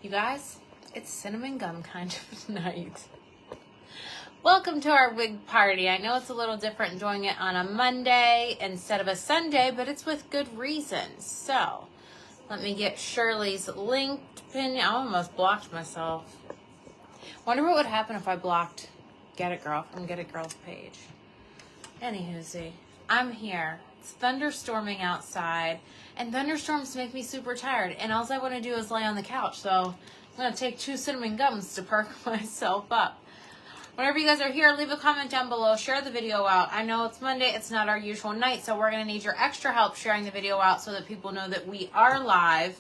You guys, it's cinnamon gum kind of night. Welcome to our wig party. I know it's a little different doing it on a Monday instead of a Sunday, but it's with good reason. So, let me get Shirley's linked pin. I almost blocked myself. Wonder what would happen if I blocked Get It Girl from Get It Girl's page. Anywho, I'm here. It's thunderstorming outside, and thunderstorms make me super tired, and all I want to do is lay on the couch, so I'm going to take 2 cinnamon gums to perk myself up. Whenever you guys are here, leave a comment down below, share the video out. I know it's Monday, it's not our usual night, so we're going to need your extra help sharing the video out so that people know that we are live.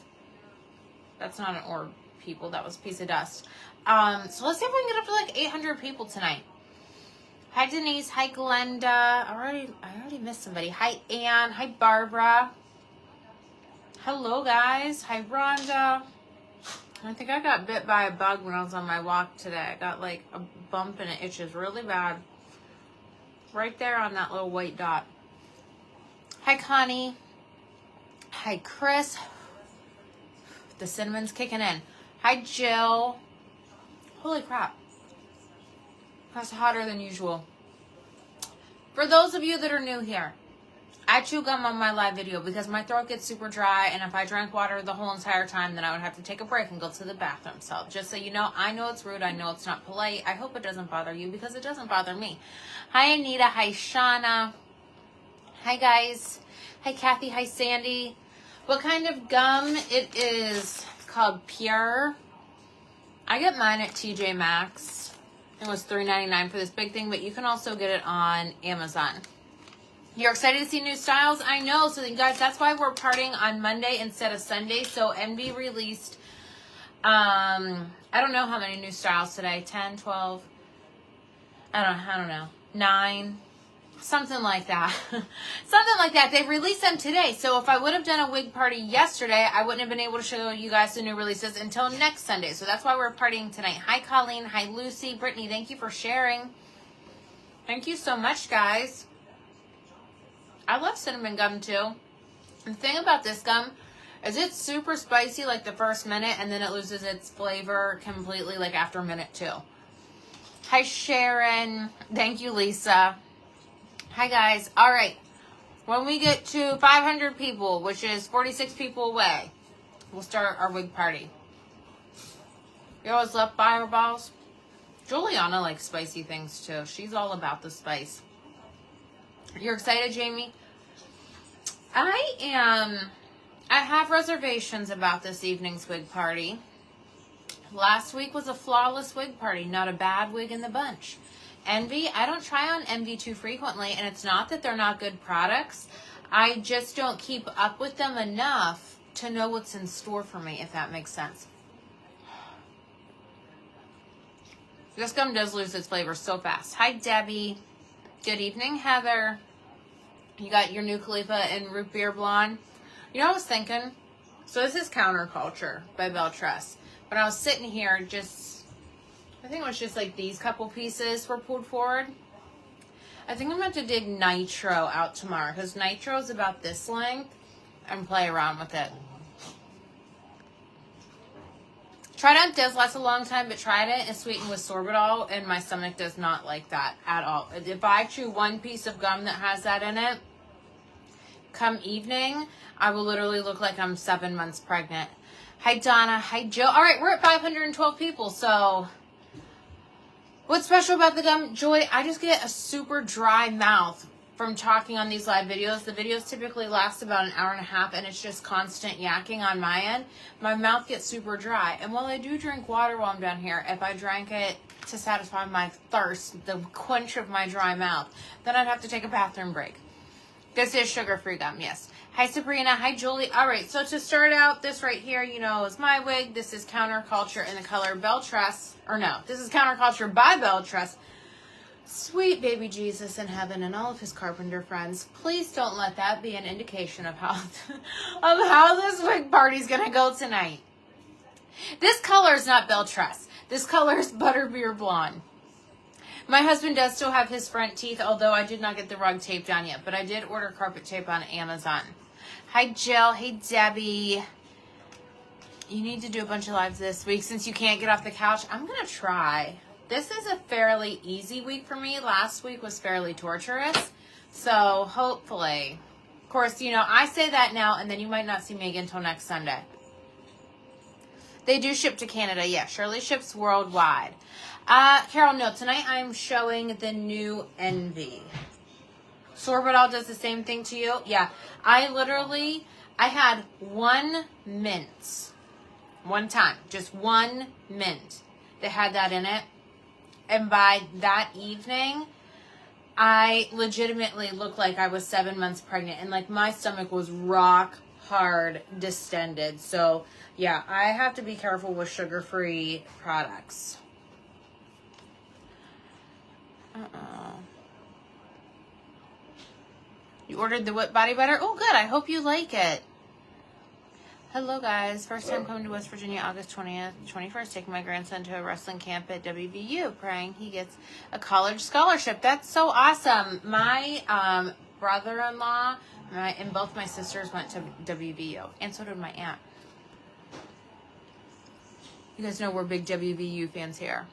That's not an orb, people, that was a piece of dust. So let's see if we can get up to like 800 people tonight. Hi Denise, hi Glenda. I already missed somebody. Hi Ann, hi Barbara. Hello guys. Hi Rhonda. I think I got bit by a bug when I was on my walk today. I got like a bump and it itches really bad. Right there on that little white dot. Hi Connie. Hi Chris. The cinnamon's kicking in. Hi Jill. Holy crap. That's hotter than usual. For those of you that are new here, I chew gum on my live video because my throat gets super dry, and if I drank water the whole entire time, then I would have to take a break and go to the bathroom. So just so you know, I know it's rude. I know it's not polite. I hope it doesn't bother you because it doesn't bother me. Hi Anita. Hi Shauna. Hi guys. Hi Kathy. Hi Sandy. What kind of gum? It is called Pure. I get mine at TJ Maxx. It was $3.99 for this big thing, but you can also get it on Amazon. You're excited to see new styles? I know. So you guys, that's why we're partying on Monday instead of Sunday. So Envy released, I don't know how many new styles today. 10, 12, I don't know. 9, something like that. Something like that. They released them today. So if I would have done a wig party yesterday, I wouldn't have been able to show you guys the new releases until next Sunday. So that's why we're partying tonight. Hi, Colleen. Hi, Lucy. Brittany, thank you for sharing. Thank you so much, guys. I love cinnamon gum, too. The thing about this gum is it's super spicy like the first minute, and then it loses its flavor completely like after a minute, too. Hi, Sharon. Thank you, Lisa. Hi guys. All right. When we get to 500 people, which is 46 people away, we'll start our wig party. You always love fireballs. Juliana likes spicy things too. She's all about the spice. You're excited, Jamie? I am. I have reservations about this evening's wig party. Last week was a flawless wig party, not a bad wig in the bunch. Envy, I don't try on Envy too frequently, and it's not that they're not good products. I just don't keep up with them enough to know what's in store for me, if that makes sense. This gum does lose its flavor so fast. Hi, Debbie. Good evening, Heather. You got your new Khalifa in Root Beer Blonde. You know what I was thinking? So this is Counterculture by Beltress. When I was sitting here, I think it was just like these couple pieces were pulled forward. I think I'm going to dig Nitro out tomorrow because Nitro is about this length and play around with it. Trident does last a long time, but Trident is sweetened with sorbitol, and my stomach does not like that at all. If I chew one piece of gum that has that in it, come evening, I will literally look like I'm 7 months pregnant. Hi, Donna. Hi, Jill. All right, we're at 512 people, so what's special about the gum? Joy, I just get a super dry mouth from talking on these live videos. The videos typically last about an hour and a half, and it's just constant yakking on my end. My mouth gets super dry. And while I do drink water while I'm down here, if I drank it to satisfy my thirst, the quench of my dry mouth, then I'd have to take a bathroom break. This is sugar-free gum, yes. Hi, Sabrina. Hi, Julie. All right, so to start out, this right here, you know, is my wig. This is Counterculture in the color Beltress. Or no, this is Counterculture by Beltress. Sweet baby Jesus in heaven and all of his carpenter friends. Please don't let that be an indication of how this wig party's going to go tonight. This color is not Beltress. This color is Butterbeer Blonde. My husband does still have his front teeth, although I did not get the rug tape down yet, but I did order carpet tape on Amazon. Hi, Jill. Hey, Debbie. You need to do a bunch of lives this week since you can't get off the couch. I'm going to try. This is a fairly easy week for me. Last week was fairly torturous. So hopefully, of course, you know, I say that now and then you might not see me again until next Sunday. They do ship to Canada. Yeah, Shirley ships worldwide. Carol, no, tonight I'm showing the new Envy. Sorbitol does the same thing to you? Yeah, I had one mint. One time, just one mint that had that in it. And by that evening, I legitimately looked like I was 7 months pregnant. And like my stomach was rock hard distended. So yeah, I have to be careful with sugar-free products. You ordered the whipped body butter? Oh, good. I hope you like it. Hello, guys. First time coming to West Virginia, August 20th, 21st. Taking my grandson to a wrestling camp at WVU. Praying he gets a college scholarship. That's so awesome. My brother-in-law and both my sisters went to WVU. And so did my aunt. You guys know we're big WVU fans here.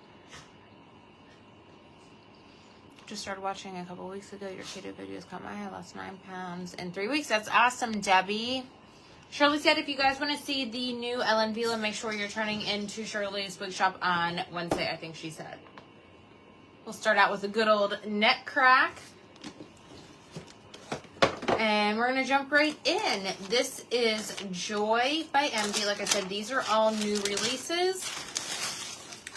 Just started watching a couple weeks ago. Your keto videos caught my eye. I lost 9 pounds in 3 weeks. That's awesome, Debbie. Shirley said if you guys want to see the new Ellen Vila, make sure you're turning into Shirley's Wig Shoppe on Wednesday, I think she said. We'll start out with a good old neck crack. And we're going to jump right in. This is Joy by Envy. Like I said, these are all new releases.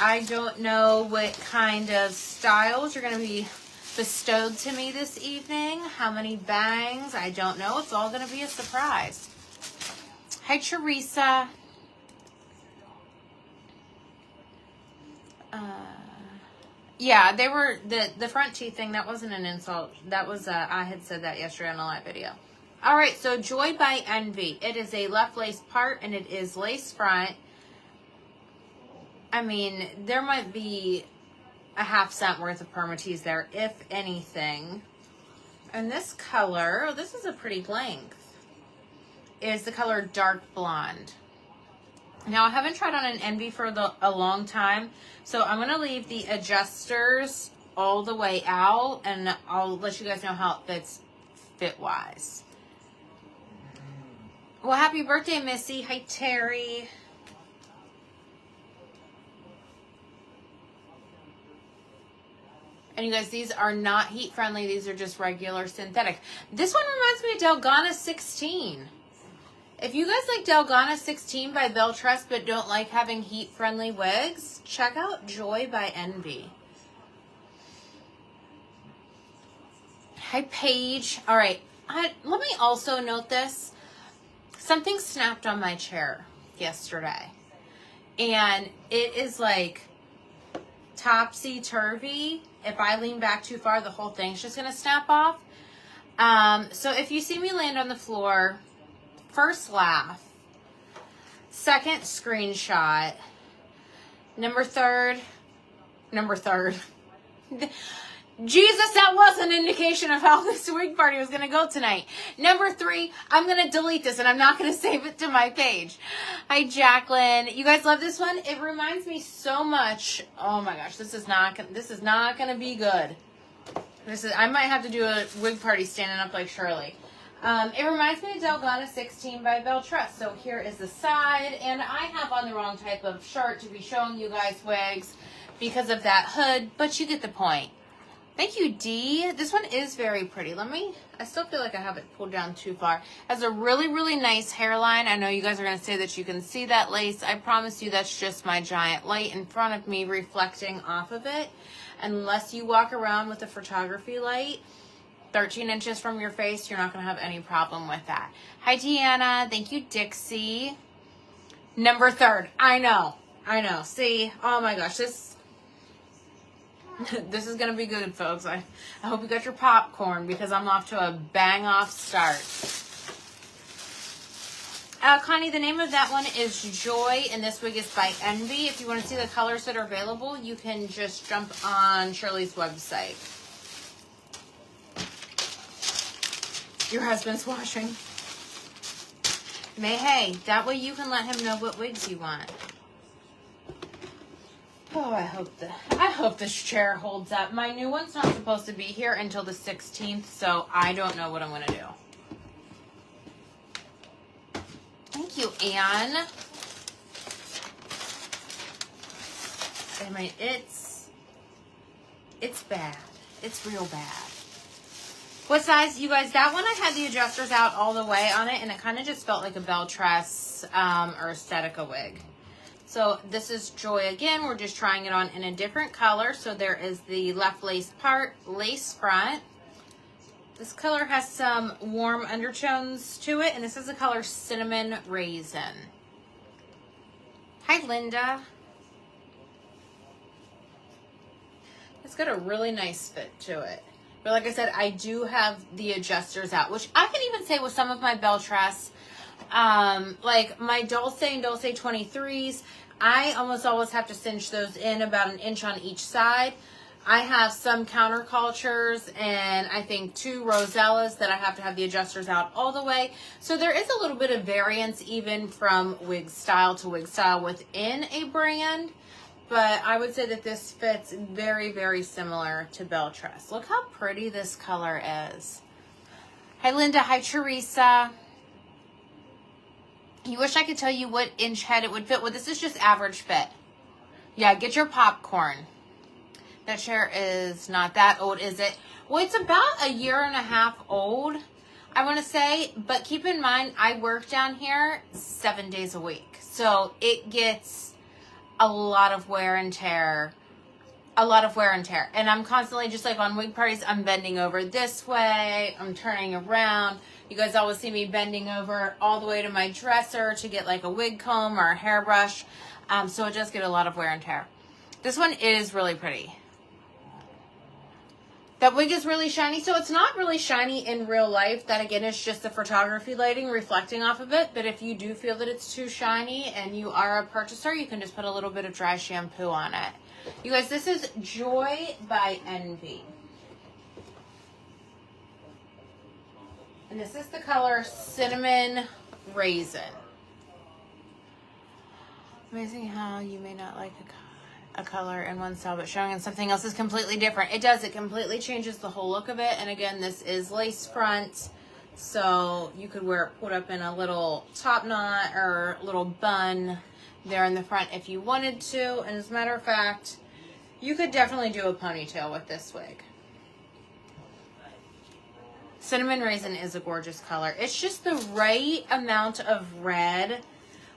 I don't know what kind of styles are going to be bestowed to me this evening. How many bangs? I don't know. It's all going to be a surprise. Hi, Teresa. Yeah, they were, the front teeth thing, that wasn't an insult. That was, I had said that yesterday on a live video. All right, so Joy by Envy. It is a left lace part, and it is lace front. I mean, there might be a ½ cent worth of permatease there, if anything. And this color, oh, this is a pretty length, is the color Dark Blonde. Now, I haven't tried on an Envy for a long time, so I'm going to leave the adjusters all the way out, and I'll let you guys know how it fits fit-wise. Well, happy birthday, Missy. Hi, Terry. And you guys, these are not heat-friendly. These are just regular synthetic. This one reminds me of Delgana 16. If you guys like Delgana 16 by Belle Tress but don't like having heat-friendly wigs, check out Joy by Envy. Hi, Paige. All right. Let me also note this. Something snapped on my chair yesterday. And it is like topsy-turvy. If I lean back too far, the whole thing's just going to snap off. So if you see me land on the floor, first laugh, second screenshot, number third. Jesus, that was an indication of how this wig party was going to go tonight. Number 3, I'm going to delete this and I'm not going to save it to my page. Hi, Jacqueline. You guys love this one? It reminds me so much. Oh my gosh, this is not going to be good. I might have to do a wig party standing up like Shirley. It reminds me of Delgana 16 by Belle Tress. So here is the side, and I have on the wrong type of shirt to be showing you guys wigs because of that hood, but you get the point. Thank you, Dee. This one is very pretty. I still feel like I have it pulled down too far. It has a really, really nice hairline. I know you guys are going to say that you can see that lace. I promise you that's just my giant light in front of me reflecting off of it. Unless you walk around with a photography light 13 inches from your face, you're not going to have any problem with that. Hi, Deanna. Thank you, Dixie. Number 3. I know. See? Oh my gosh, this is going to be good, folks. I hope you got your popcorn because I'm off to a bang-off start. Connie, the name of that one is Joy, and this wig is by Envy. If you want to see the colors that are available, you can just jump on Shirley's website. Your husband's washing. Hey, that way you can let him know what wigs you want. Oh, I hope this chair holds up. My new one's not supposed to be here until the 16th, so I don't know what I'm gonna do. Thank you, Anne. I mean, it's bad. It's real bad. What size, you guys? That one I had the adjusters out all the way on it, and it kind of just felt like a belle tress or aesthetica wig. So this is Joy again. We're just trying it on in a different color. So there is the left lace part, lace front. This color has some warm undertones to it, and this is the color Cinnamon Raisin. Hi, Linda. It's got a really nice fit to it. But like I said, I do have the adjusters out, which I can even say with some of my belle tress, like my Dulce and Dulce 23s, I almost always have to cinch those in about an inch on each side. I have some countercultures and I think 2 Rosellas that I have to have the adjusters out all the way. So there is a little bit of variance even from wig style to wig style within a brand. But I would say that this fits very, very similar to belle tress. Look how pretty this color is. Hi, Linda. Hi, Teresa. You wish I could tell you what inch head it would fit. Well, this is just average fit. Yeah, get your popcorn. That chair is not that old, is it? Well, it's about 1.5 years old, I want to say. But keep in mind, I work down here 7 days a week. So it gets a lot of wear and tear. And I'm constantly, just like on wig parties, I'm bending over this way. I'm turning around. You guys always see me bending over all the way to my dresser to get like a wig comb or a hairbrush. So it does get a lot of wear and tear. This one is really pretty. That wig is really shiny. So it's not really shiny in real life. That again is just the photography lighting reflecting off of it. But if you do feel that it's too shiny and you are a purchaser, you can just put a little bit of dry shampoo on it. You guys, this is Joy by Envy. And this is the color Cinnamon Raisin. Amazing how you may not like a color in one style, but showing in something else is completely different. It does. It completely changes the whole look of it. And again, this is lace front. So you could wear it put up in a little top knot or little bun there in the front if you wanted to. And as a matter of fact, you could definitely do a ponytail with this wig. Cinnamon Raisin is a gorgeous color. It's just the right amount of red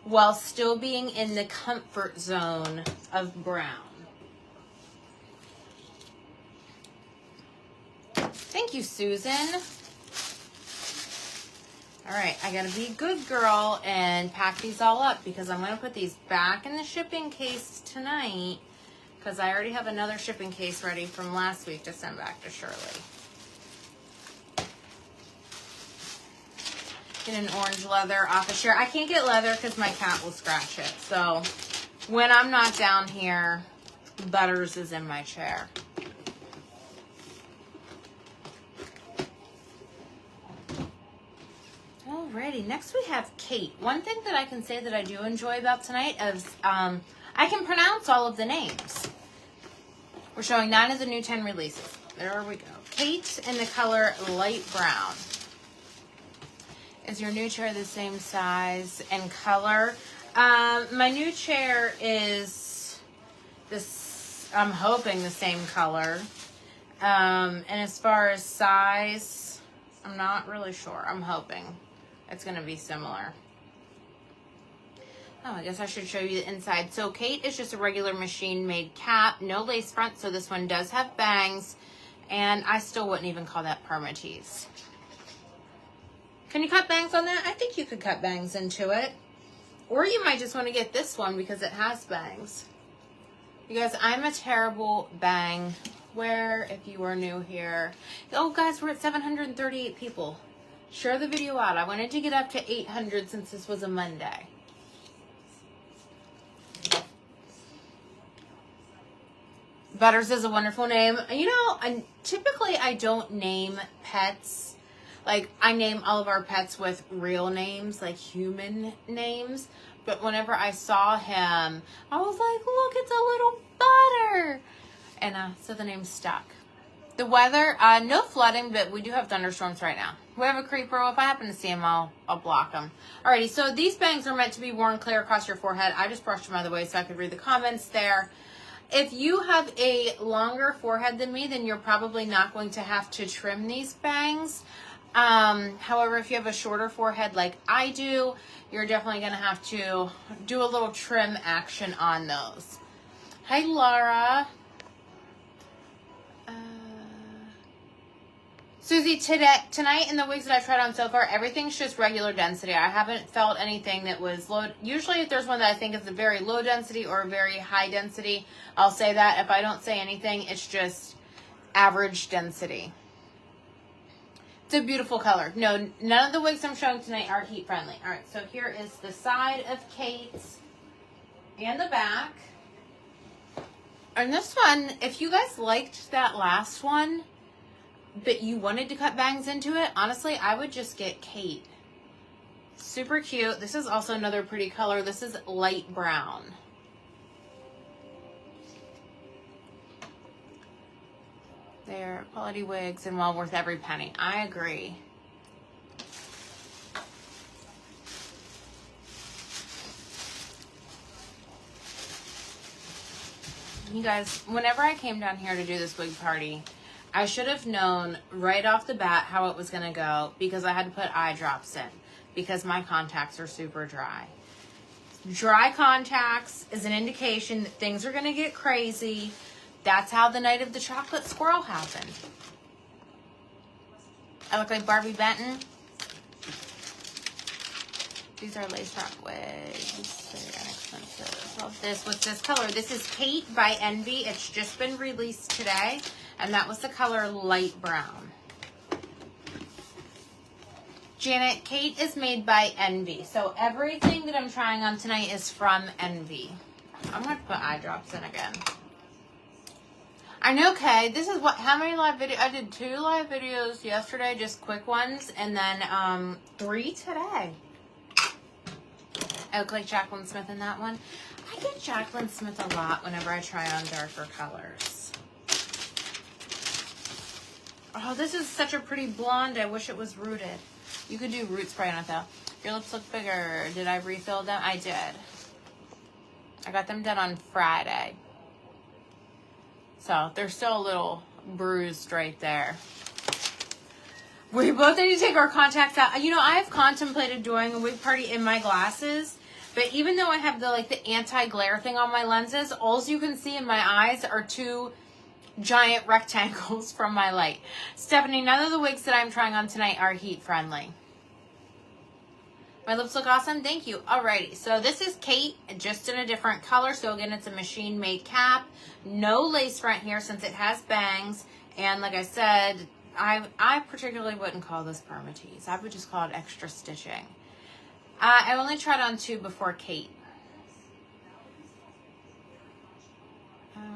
while still being in the comfort zone of brown. Thank you, Susan. All right, I gotta be a good girl and pack these all up because I'm gonna put these back in the shipping case tonight because I already have another shipping case ready from last week to send back to Shirley. Get an orange leather off a chair. I can't get leather because my cat will scratch it. So when I'm not down here, Butters is in my chair. Alrighty, next we have Kate. One thing that I can say that I do enjoy about tonight is I can pronounce all of the names. We're showing 9 of the new 10 releases. There we go. Kate in the color light brown. Is your new chair the same size and color? My new chair is this, I'm hoping the same color. And as far as size, I'm not really sure. I'm hoping it's going to be similar. Oh, I guess I should show you the inside. So Kate is just a regular machine-made cap, no lace front. So this one does have bangs, and I still wouldn't even call that permatease. Can you cut bangs on that? I think you could cut bangs into it. Or you might just want to get this one because it has bangs. You guys, I'm a terrible bang wearer if you are new here. Oh, guys, we're at 738 people. Share the video out. I wanted to get up to 800 since this was a Monday. Butters is a wonderful name. You know, typically I don't name pets. Like, I name all of our pets with real names, like human names. But whenever I saw him, I was like, look, it's a little butter. And so the name stuck. The weather, no flooding, but we do have thunderstorms right now. We have a creeper. If I happen to see him, I'll block him. Alrighty, so these bangs are meant to be worn clear across your forehead. I just brushed them out of the way so I could read the comments there. If you have a longer forehead than me, then you're probably not going to have to trim these bangs. However, if you have a shorter forehead like I do, you're definitely going to have to do a little trim action on those. Hi, Laura. Susie, tonight in the wigs that I've tried on so far, everything's just regular density. I haven't felt anything that was low. Usually if there's one that I think is a very low density or a very high density, I'll say that. If I don't say anything, it's just average density. It's a beautiful color. No, none of the wigs I'm showing tonight are heat friendly. All right, so here is the side of Kate's and the back. And this one, if you guys liked that last one, but you wanted to cut bangs into it, honestly, I would just get Kate. Super cute. This is also another pretty color. This is light brown. They're quality wigs and well worth every penny. I agree. You guys, whenever I came down here to do this wig party, I should have known right off the bat how it was going to go because I had to put eye drops in because my contacts are super dry. Dry contacts is an indication that things are going to get crazy. That's how the night of the chocolate squirrel happened. I look like Barbie Benton. These are lace wrap wigs. They're inexpensive. Love this. What's this color? This is Kate by Envy. It's just been released today. And that was the color light brown. Janet, Kate is made by Envy. So everything that I'm trying on tonight is from Envy. I'm going to put eye drops in again. I know, Kay. This is what, how many live videos? I did 2 live videos yesterday, just quick ones. And then 3 today. I look like Jacqueline Smith in that one. I get Jacqueline Smith a lot whenever I try on darker colors. Oh, this is such a pretty blonde. I wish it was rooted. You could do root spray on it, though. Your lips look bigger. Did I refill them? I did. I got them done on Friday. So, they're still a little bruised right there. We both need to take our contacts out. You know, I've contemplated doing a wig party in my glasses. But even though I have the anti-glare thing on my lenses, all you can see in my eyes are 2 giant rectangles from my light. Stephanie, none of the wigs that I'm trying on tonight are heat friendly. My lips look awesome. Thank you. Alrighty. So this is Kate, just in a different color. So again, it's a machine made cap. No lace front here since it has bangs. And like I said, I particularly wouldn't call this permatease. I would just call it extra stitching. I only tried on 2 before Kate.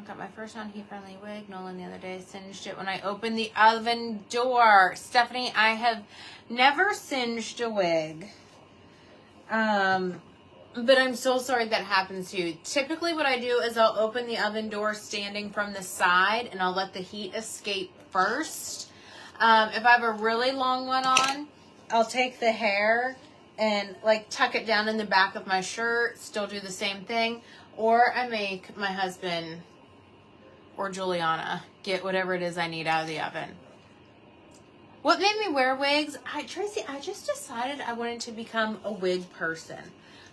Got my first non-heat-friendly wig. Nolan the other day singed it when I opened the oven door. Stephanie, I have never singed a wig. But I'm so sorry that happens to you. Typically what I do is I'll open the oven door standing from the side and I'll let the heat escape first. If I have a really long one on, I'll take the hair and tuck it down in the back of my shirt, still do the same thing. Or I make my husband or Juliana get whatever it is I need out of the oven. What made me wear wigs? Tracy, I just decided I wanted to become a wig person.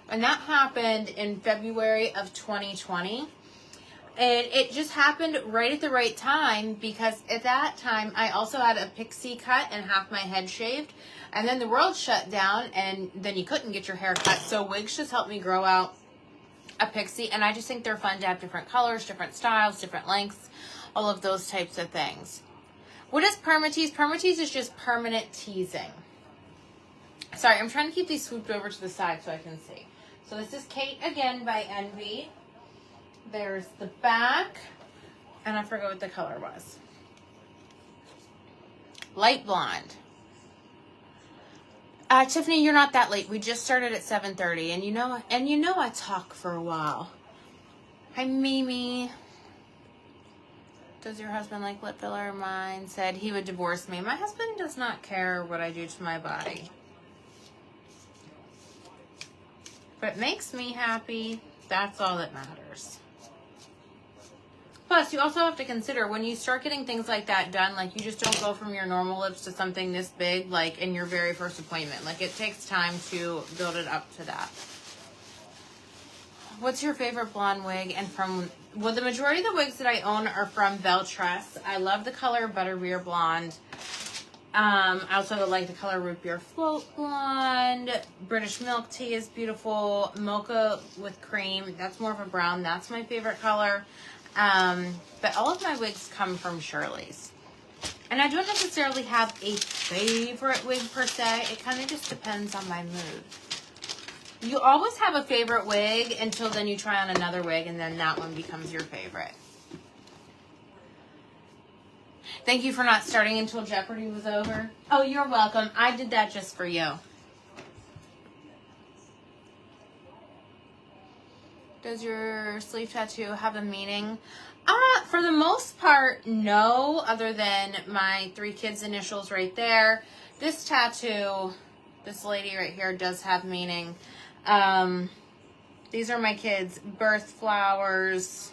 And that happened in February of 2020. And it just happened right at the right time because at that time I also had a pixie cut and half my head shaved. And then the world shut down and then you couldn't get your hair cut. So wigs just helped me grow out a pixie, and I just think they're fun to have different colors, different styles, different lengths, all of those types of things. What is permatease? Permatease is just permanent teasing. Sorry, I'm trying to keep these swooped over to the side so I can see. So this is Kate again by Envy. There's the back, and I forgot what the color was. Light blonde. Tiffany, you're not that late. We just started at 7:30, and you know I talk for a while. Hi, Mimi. Does your husband like lip filler? Mine said he would divorce me. My husband does not care what I do to my body. If it makes me happy, that's all that matters. Plus, you also have to consider when you start getting things like that done, like you just don't go from your normal lips to something this big, like in your very first appointment. Like it takes time to build it up to that. What's your favorite blonde wig? And from, well, the majority of the wigs that I own are from Beltress. I love the color Butterbeer Blonde. I also like the color Root Beer Float Blonde. British Milk Tea is beautiful. Mocha with Cream, that's more of a brown. That's my favorite color. But all of my wigs come from Shirley's. And I don't necessarily have a favorite wig per se. It kind of just depends on my mood. You always have a favorite wig until then you try on another wig and then that one becomes your favorite. Thank you for not starting until Jeopardy was over. Oh, you're welcome. I did that just for you. Does your sleeve tattoo have a meaning? For the most part, no, other than my 3 kids' initials right there. This tattoo, this lady right here, does have meaning. These are my kids' birth flowers.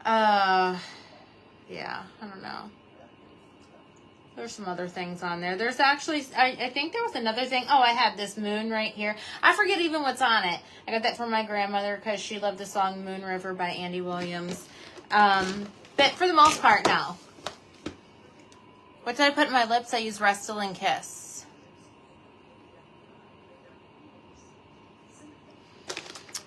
Yeah, I don't know. There's some other things on there. There's actually, I think there was another thing. Oh, I had this moon right here. I forget even what's on it. I got that from my grandmother because she loved the song Moon River by Andy Williams. But for the most part, no. What did I put in my lips? I use Restylane Kiss.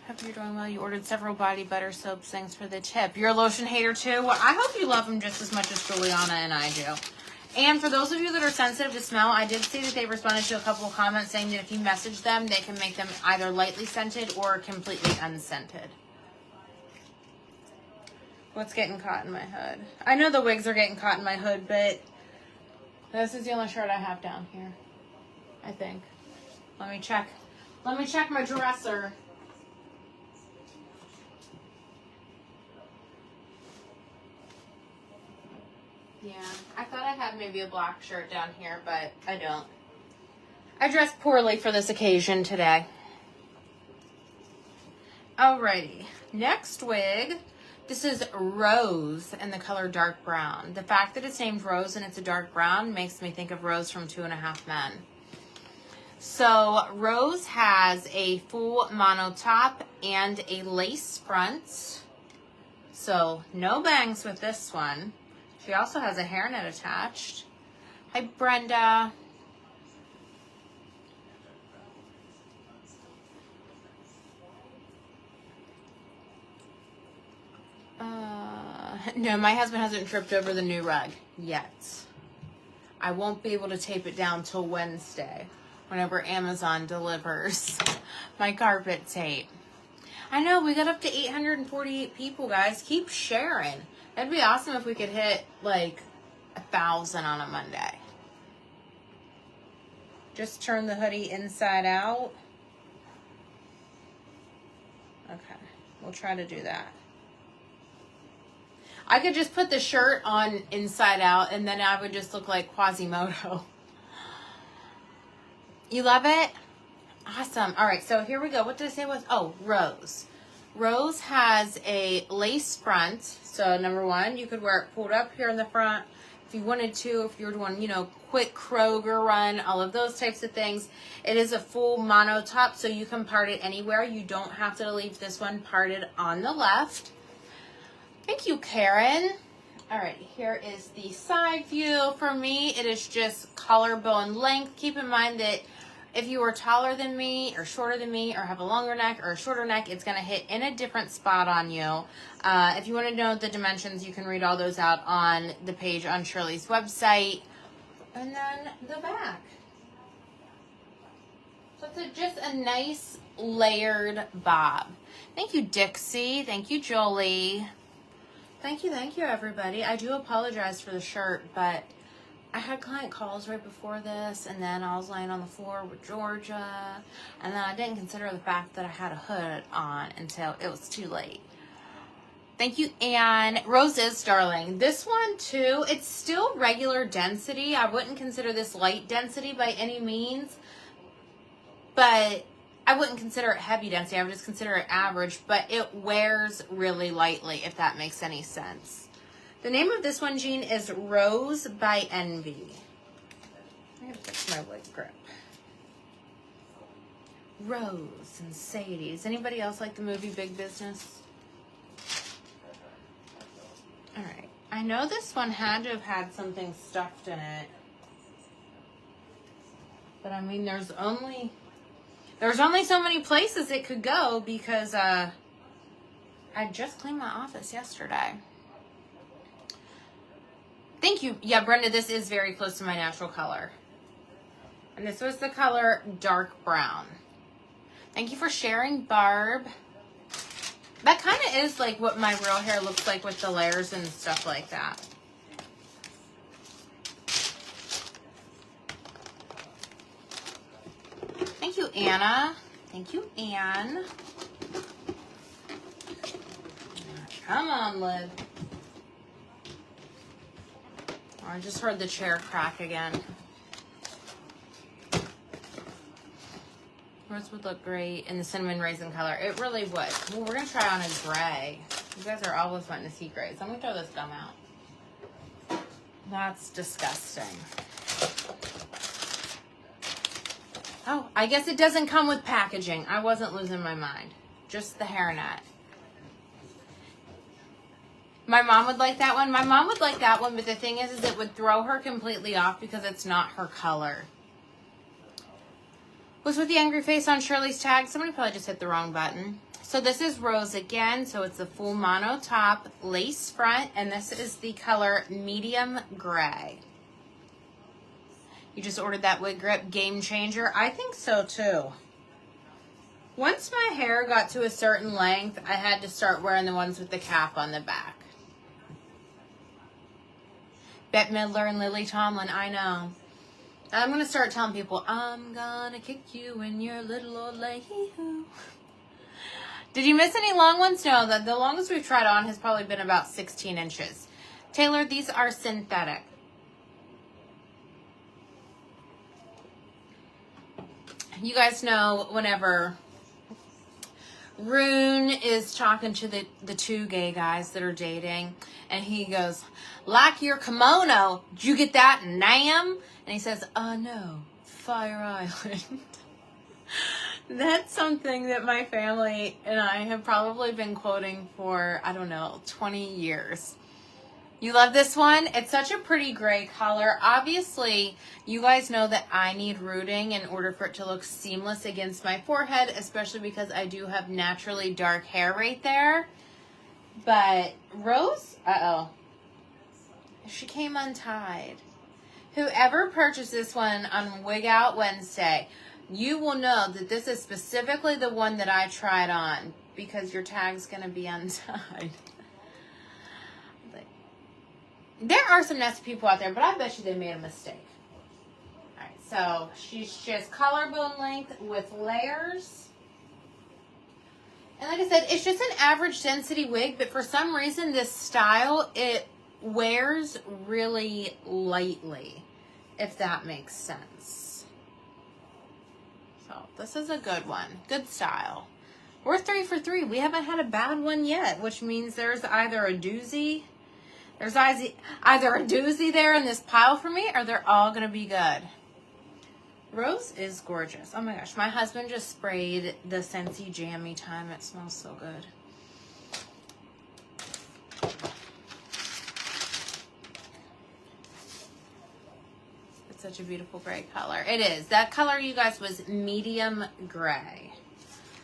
Hope you're doing well. You ordered several body butter soaps. Thanks for the tip. You're a lotion hater too? Well, I hope you love them just as much as Juliana and I do. And for those of you that are sensitive to smell, I did see that they responded to a couple of comments saying that if you message them, they can make them either lightly scented or completely unscented. What's getting caught in my hood? I know the wigs are getting caught in my hood, but this is the only shirt I have down here, I think. Let me check. Let me check my dresser. Yeah, I thought I had maybe a black shirt down here, but I don't. I dressed poorly for this occasion today. Alrighty, next wig. This is Rose in the color dark brown. The fact that it's named Rose and it's a dark brown makes me think of Rose from 2.5 Men. So Rose has a full mono top and a lace front. So no bangs with this one. She also has a hairnet attached. Hi, Brenda. No, my husband hasn't tripped over the new rug yet. I won't be able to tape it down till Wednesday, whenever Amazon delivers my carpet tape. I know, we got up to 848 people, guys. Keep sharing. That'd be awesome if we could hit like 1,000 on a Monday. Just turn the hoodie inside out. Okay, we'll try to do that. I could just put the shirt on inside out and then I would just look like Quasimodo. You love it? Awesome. All right, so here we go. What did I say was? Oh, Rose. Rose has a lace front. So number one, you could wear it pulled up here in the front if you wanted to, if you were doing, you know, quick Kroger run, all of those types of things. It is a full mono top, so you can part it anywhere. You don't have to leave this one parted on the left. Thank you, Karen. All right, here is the side view. For me, it is just collarbone length. Keep in mind that if you are taller than me or shorter than me or have a longer neck or a shorter neck, it's going to hit in a different spot on you. If you want to know the dimensions, you can read all those out on the page on Shirley's website. And then the back. So it's just a nice layered bob. Thank you, Dixie. Thank you, Jolie. Thank you, everybody. I do apologize for the shirt, but I had client calls right before this, and then I was laying on the floor with Georgia, and then I didn't consider the fact that I had a hood on until it was too late. Thank you, Anne. Rose is darling. This one, too, it's still regular density. I wouldn't consider this light density by any means, but I wouldn't consider it heavy density. I would just consider it average, but it wears really lightly, if that makes any sense. The name of this one, Jean, is Rose by Envy. I'm going to fix my wig grip. Rose and Sadie. Does anybody else like the movie Big Business? All right. I know this one had to have had something stuffed in it. But I mean, there's only so many places it could go because I just cleaned my office yesterday. Thank you. Yeah, Brenda, this is very close to my natural color. And this was the color dark brown. Thank you for sharing, Barb. That kind of is like what my real hair looks like with the layers and stuff like that. Thank you, Anna. Thank you, Anne. Come on, Liv. Oh, I just heard the chair crack again. Rose would look great in the cinnamon raisin color. It really would. Well, we're going to try on a gray. You guys are always wanting to see gray. So I'm going to throw this gum out. That's disgusting. Oh, I guess it doesn't come with packaging. I wasn't losing my mind. Just the hairnet. My mom would like that one. My mom would like that one, but the thing is it would throw her completely off because it's not her color. Was with the angry face on Shirley's tag. Somebody probably just hit the wrong button. So this is Rose again. So it's the full mono top, lace front, and this is the color medium gray. You just ordered that wig grip, game changer. I think so too. Once my hair got to a certain length, I had to start wearing the ones with the cap on the back. Bette Midler and Lily Tomlin, I know. I'm going to start telling people, I'm going to kick you in your little old lady. Did you miss any long ones? No, the longest we've tried on has probably been about 16 inches. Taylor, these are synthetic. You guys know whenever Rune is talking to the two gay guys that are dating, and he goes, like your kimono, did you get that in Nam? And he says, no, Fire Island. That's something that my family and I have probably been quoting for, I don't know, 20 years. You love this one? It's such a pretty gray color. Obviously, you guys know that I need rooting in order for it to look seamless against my forehead, especially because I do have naturally dark hair right there. But Rose, she came untied. Whoever purchased this one on Wig Out Wednesday, you will know that this is specifically the one that I tried on because your tag's going to be untied. There are some nasty people out there, but I bet you they made a mistake. Alright, so she's just collarbone length with layers. And like I said, it's just an average density wig, but for some reason this style, it wears really lightly, if that makes sense. So this is a good one. Good style. We're 3 for 3. We haven't had a bad one yet, which means there's either a doozy. There's either a doozy there in this pile for me, or they're all going to be good. Rose is gorgeous. Oh my gosh, my husband just sprayed the Scentsy Jammy Time. It smells so good. It's such a beautiful gray color. It is. That color, you guys, was medium gray.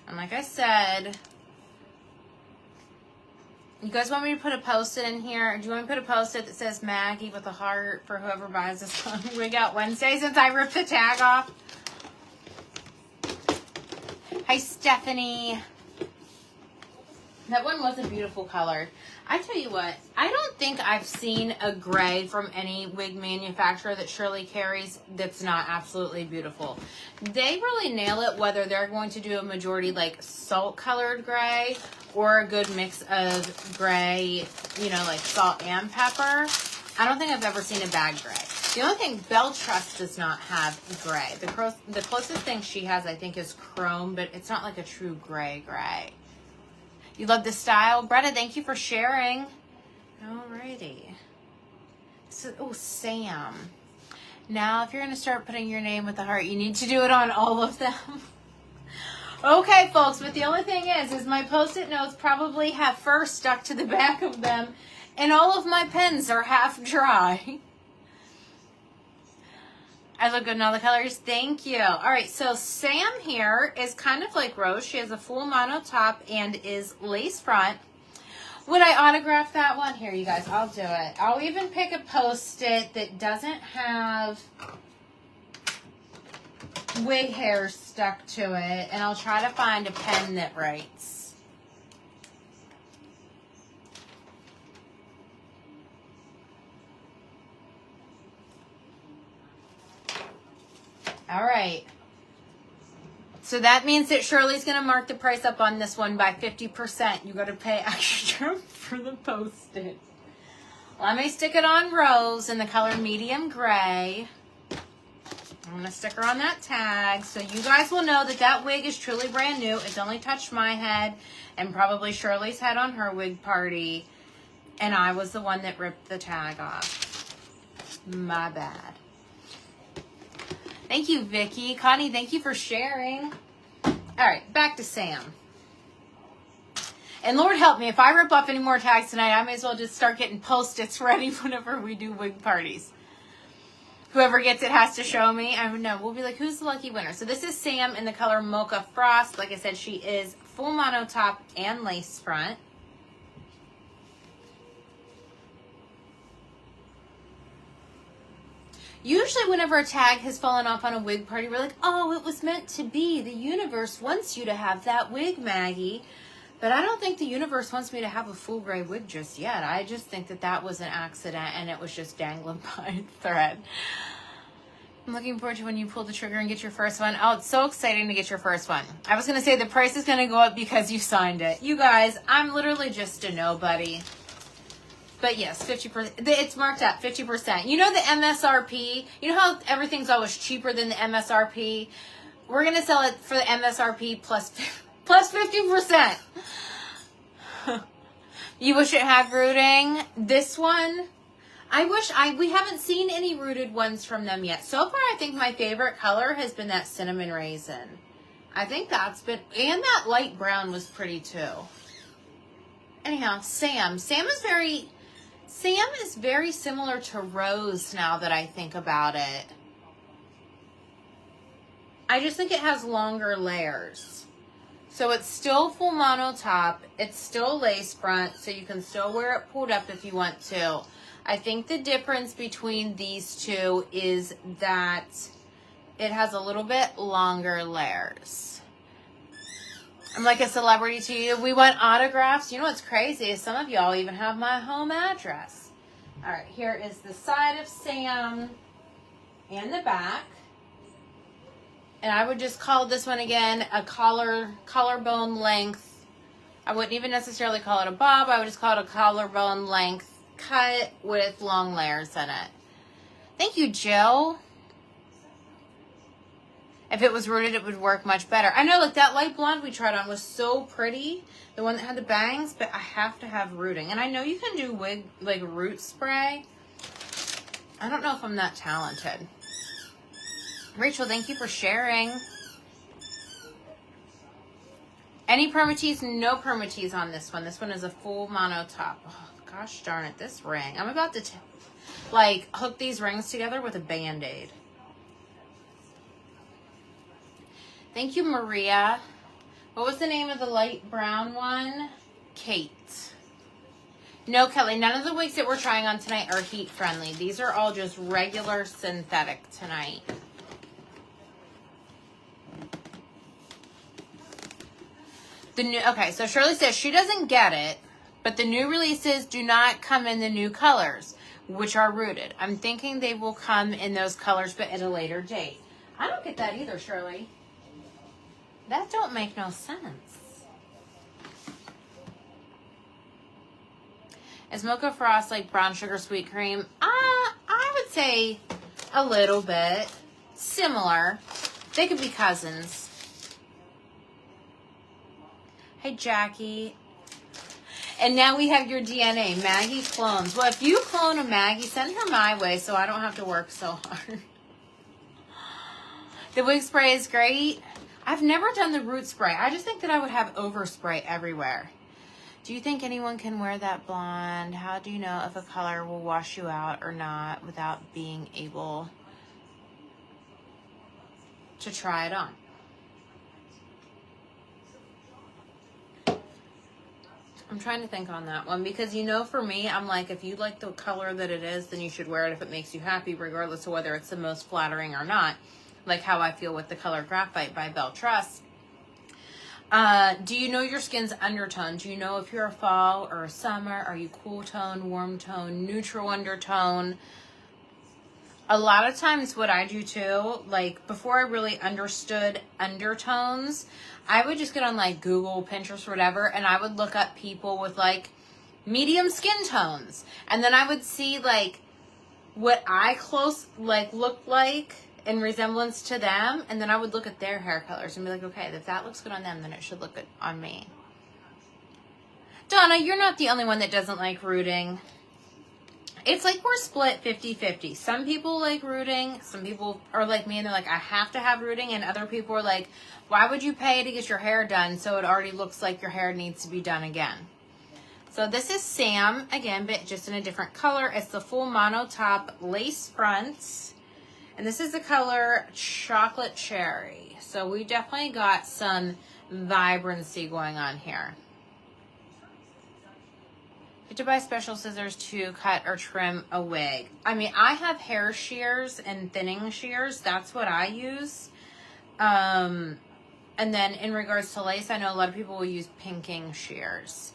And like I said, you guys want me to put a post-it in here? Do you want me to put a post-it that says Maggie with a heart for whoever buys this on Wig Out Wednesday since I ripped the tag off? Hi, Stephanie. That one was a beautiful color. I tell you what, I don't think I've seen a gray from any wig manufacturer that Shirley carries that's not absolutely beautiful. They really nail it, whether they're going to do a majority like salt colored gray or a good mix of gray, you know, like salt and pepper. I don't think I've ever seen a bad gray. The only thing, Belle Trust does not have gray. The closest thing she has, I think, is chrome, but it's not like a true gray. You love the style? Bretta, thank you for sharing. Alrighty. So, oh, Sam. Now, if you're going to start putting your name with the heart, you need to do it on all of them. Okay, folks, but the only thing is my Post-it notes probably have fur stuck to the back of them, and all of my pens are half dry. I look good in all the colors. Thank you. All right, so Sam here is kind of like Rose. She has a full mono top and is lace front. Would I autograph that one? Here, you guys, I'll do it. I'll even pick a Post-it that doesn't have wig hair stuck to it, and I'll try to find a pen that writes. All right. So that means that Shirley's going to mark the price up on this one by 50%. You got to pay extra for the Post-it. Let me stick it on Rose in the color medium gray. I'm going to stick her on that tag so you guys will know that that wig is truly brand new. It's only touched my head and probably Shirley's head on her wig party. And I was the one that ripped the tag off. My bad. Thank you, Vicky. Connie, thank you for sharing. All right, back to Sam. And Lord help me, if I rip off any more tags tonight, I may as well just start getting Post-its ready whenever we do wig parties. Whoever gets it has to show me. I don't know. We'll be like, who's the lucky winner? So this is Sam in the color Mocha Frost. Like I said, she is full mono top and lace front. Usually whenever a tag has fallen off on a wig party, we're like, oh, it was meant to be. The universe wants you to have that wig, Maggie. But I don't think the universe wants me to have a full gray wig just yet. I just think that that was an accident and it was just dangling by a thread. I'm looking forward to when you pull the trigger and get your first one. Oh, it's so exciting to get your first one. I was going to say the price is going to go up because you signed it. You guys, I'm literally just a nobody. But yes, 50%. It's marked up 50%. You know the MSRP? You know how everything's always cheaper than the MSRP? We're going to sell it for the MSRP plus 50%. You wish it had rooting? This one, we haven't seen any rooted ones from them yet. So far, I think my favorite color has been that cinnamon raisin. I think that's been, and that light brown was pretty too. Anyhow, Sam is very similar to Rose now that I think about it. I just think it has longer layers. So it's still full mono top. It's still lace front, so you can still wear it pulled up if you want to. I think the difference between these two is that it has a little bit longer layers. I'm like a celebrity to you. We want autographs. You know what's crazy is some of y'all even have my home address. All right, here is the side of Sam and the back. And I would just call this one again a collarbone length. I wouldn't even necessarily call it a bob. I would just call it a collarbone length cut with long layers in it. Thank you, Jill. If it was rooted, it would work much better. I know, like that light blonde we tried on was so pretty. The one that had the bangs, but I have to have rooting. And I know you can do wig, like root spray. I don't know if I'm that talented. Rachel, thank you for sharing. Any permatease? No permatease on this one. This one is a full mono top. Oh, gosh darn it, this ring. I'm about to like hook these rings together with a Band-Aid. Thank you, Maria. What was the name of the light brown one? Kate. No, Kelly, none of the wigs that we're trying on tonight are heat friendly. These are all just regular synthetic tonight. Okay, so Shirley says she doesn't get it, but the new releases do not come in the new colors, which are rooted. I'm thinking they will come in those colors, but at a later date. I don't get that either, Shirley. That don't make no sense. Is Mocha Frost like brown sugar sweet cream? I would say a little bit. Similar. They could be cousins. Hey, Jackie. And now we have your DNA. Maggie clones. Well, if you clone a Maggie, send her my way so I don't have to work so hard. The wig spray is great. I've never done the root spray. I just think that I would have overspray everywhere. Do you think anyone can wear that blonde? How do you know if a color will wash you out or not without being able to try it on? I'm trying to think on that one because, you know, for me, I'm like, if you like the color that it is, then you should wear it if it makes you happy, regardless of whether it's the most flattering or not. Like how I feel with the color Graphite by Belle Trust. Do you know your skin's undertone? Do you know if you're a fall or a summer? Are you cool tone, warm tone, neutral undertone? A lot of times what I do too, like before I really understood undertones, I would just get on like Google, Pinterest, whatever, and I would look up people with like medium skin tones. And then I would see like what I looked like in resemblance to them, and then I would look at their hair colors and be like, okay, if that looks good on them, then it should look good on me. Donna, you're not the only one that doesn't like rooting. It's like we're split 50-50. Some people like rooting, some people are like me and they're like, I have to have rooting, and other people are like, why would you pay to get your hair done so it already looks like your hair needs to be done again? So this is Sam, again, but just in a different color. It's the full mono top lace fronts. And this is the color Chocolate Cherry. So we definitely got some vibrancy going on here. You have to buy special scissors to cut or trim a wig. I mean, I have hair shears and thinning shears. That's what I use. And then in regards to lace, I know a lot of people will use pinking shears.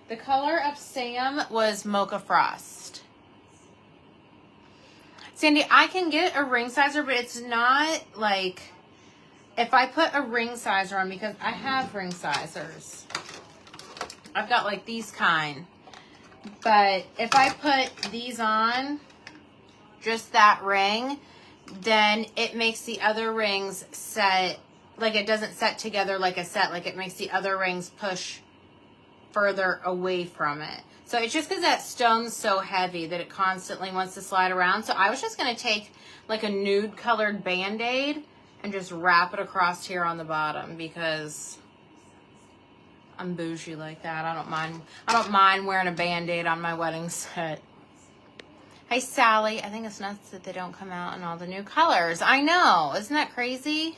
The color of Sam was Mocha Frost. Sandy, I can get a ring sizer, but it's not like, if I put a ring sizer on, because I have ring sizers. I've got like these kind. But if I put these on, just that ring, then it makes the other rings set, like it doesn't set together like a set, like it makes the other rings push further away from it. So it's just because that stone's so heavy that it constantly wants to slide around. So I was just going to take like a nude colored Band-Aid and just wrap it across here on the bottom because I'm bougie like that. I don't mind wearing a Band-Aid on my wedding set. Hey Sally, I think it's nuts that they don't come out in all the new colors. I know, isn't that crazy?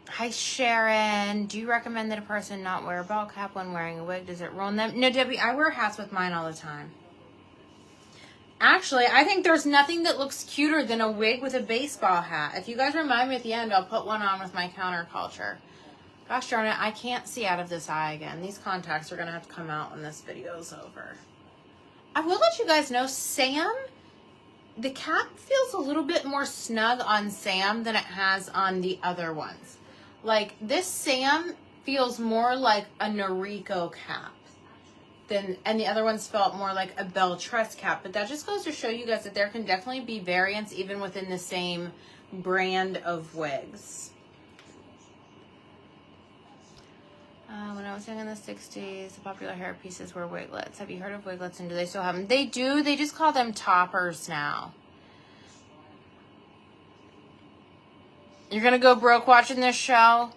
Hi Sharon, do you recommend that a person not wear a ball cap when wearing a wig? Does it ruin them? No, Debbie, I wear hats with mine all the time. Actually, I think there's nothing that looks cuter than a wig with a baseball hat. If you guys remind me at the end, I'll put one on with my counterculture. Gosh darn it, I can't see out of this eye again. These contacts are going to have to come out when this video's over. I will let you guys know, Sam, the cap feels a little bit more snug on Sam than it has on the other ones. Like, this Sam feels more like a Noriko cap and the other ones felt more like a Belle Trust cap. But that just goes to show you guys that there can definitely be variants even within the same brand of wigs. When I was young in the 60s, the popular hair pieces were wiglets. Have you heard of wiglets, and do they still have them? They do. They just call them toppers now. You're going to go broke watching this show?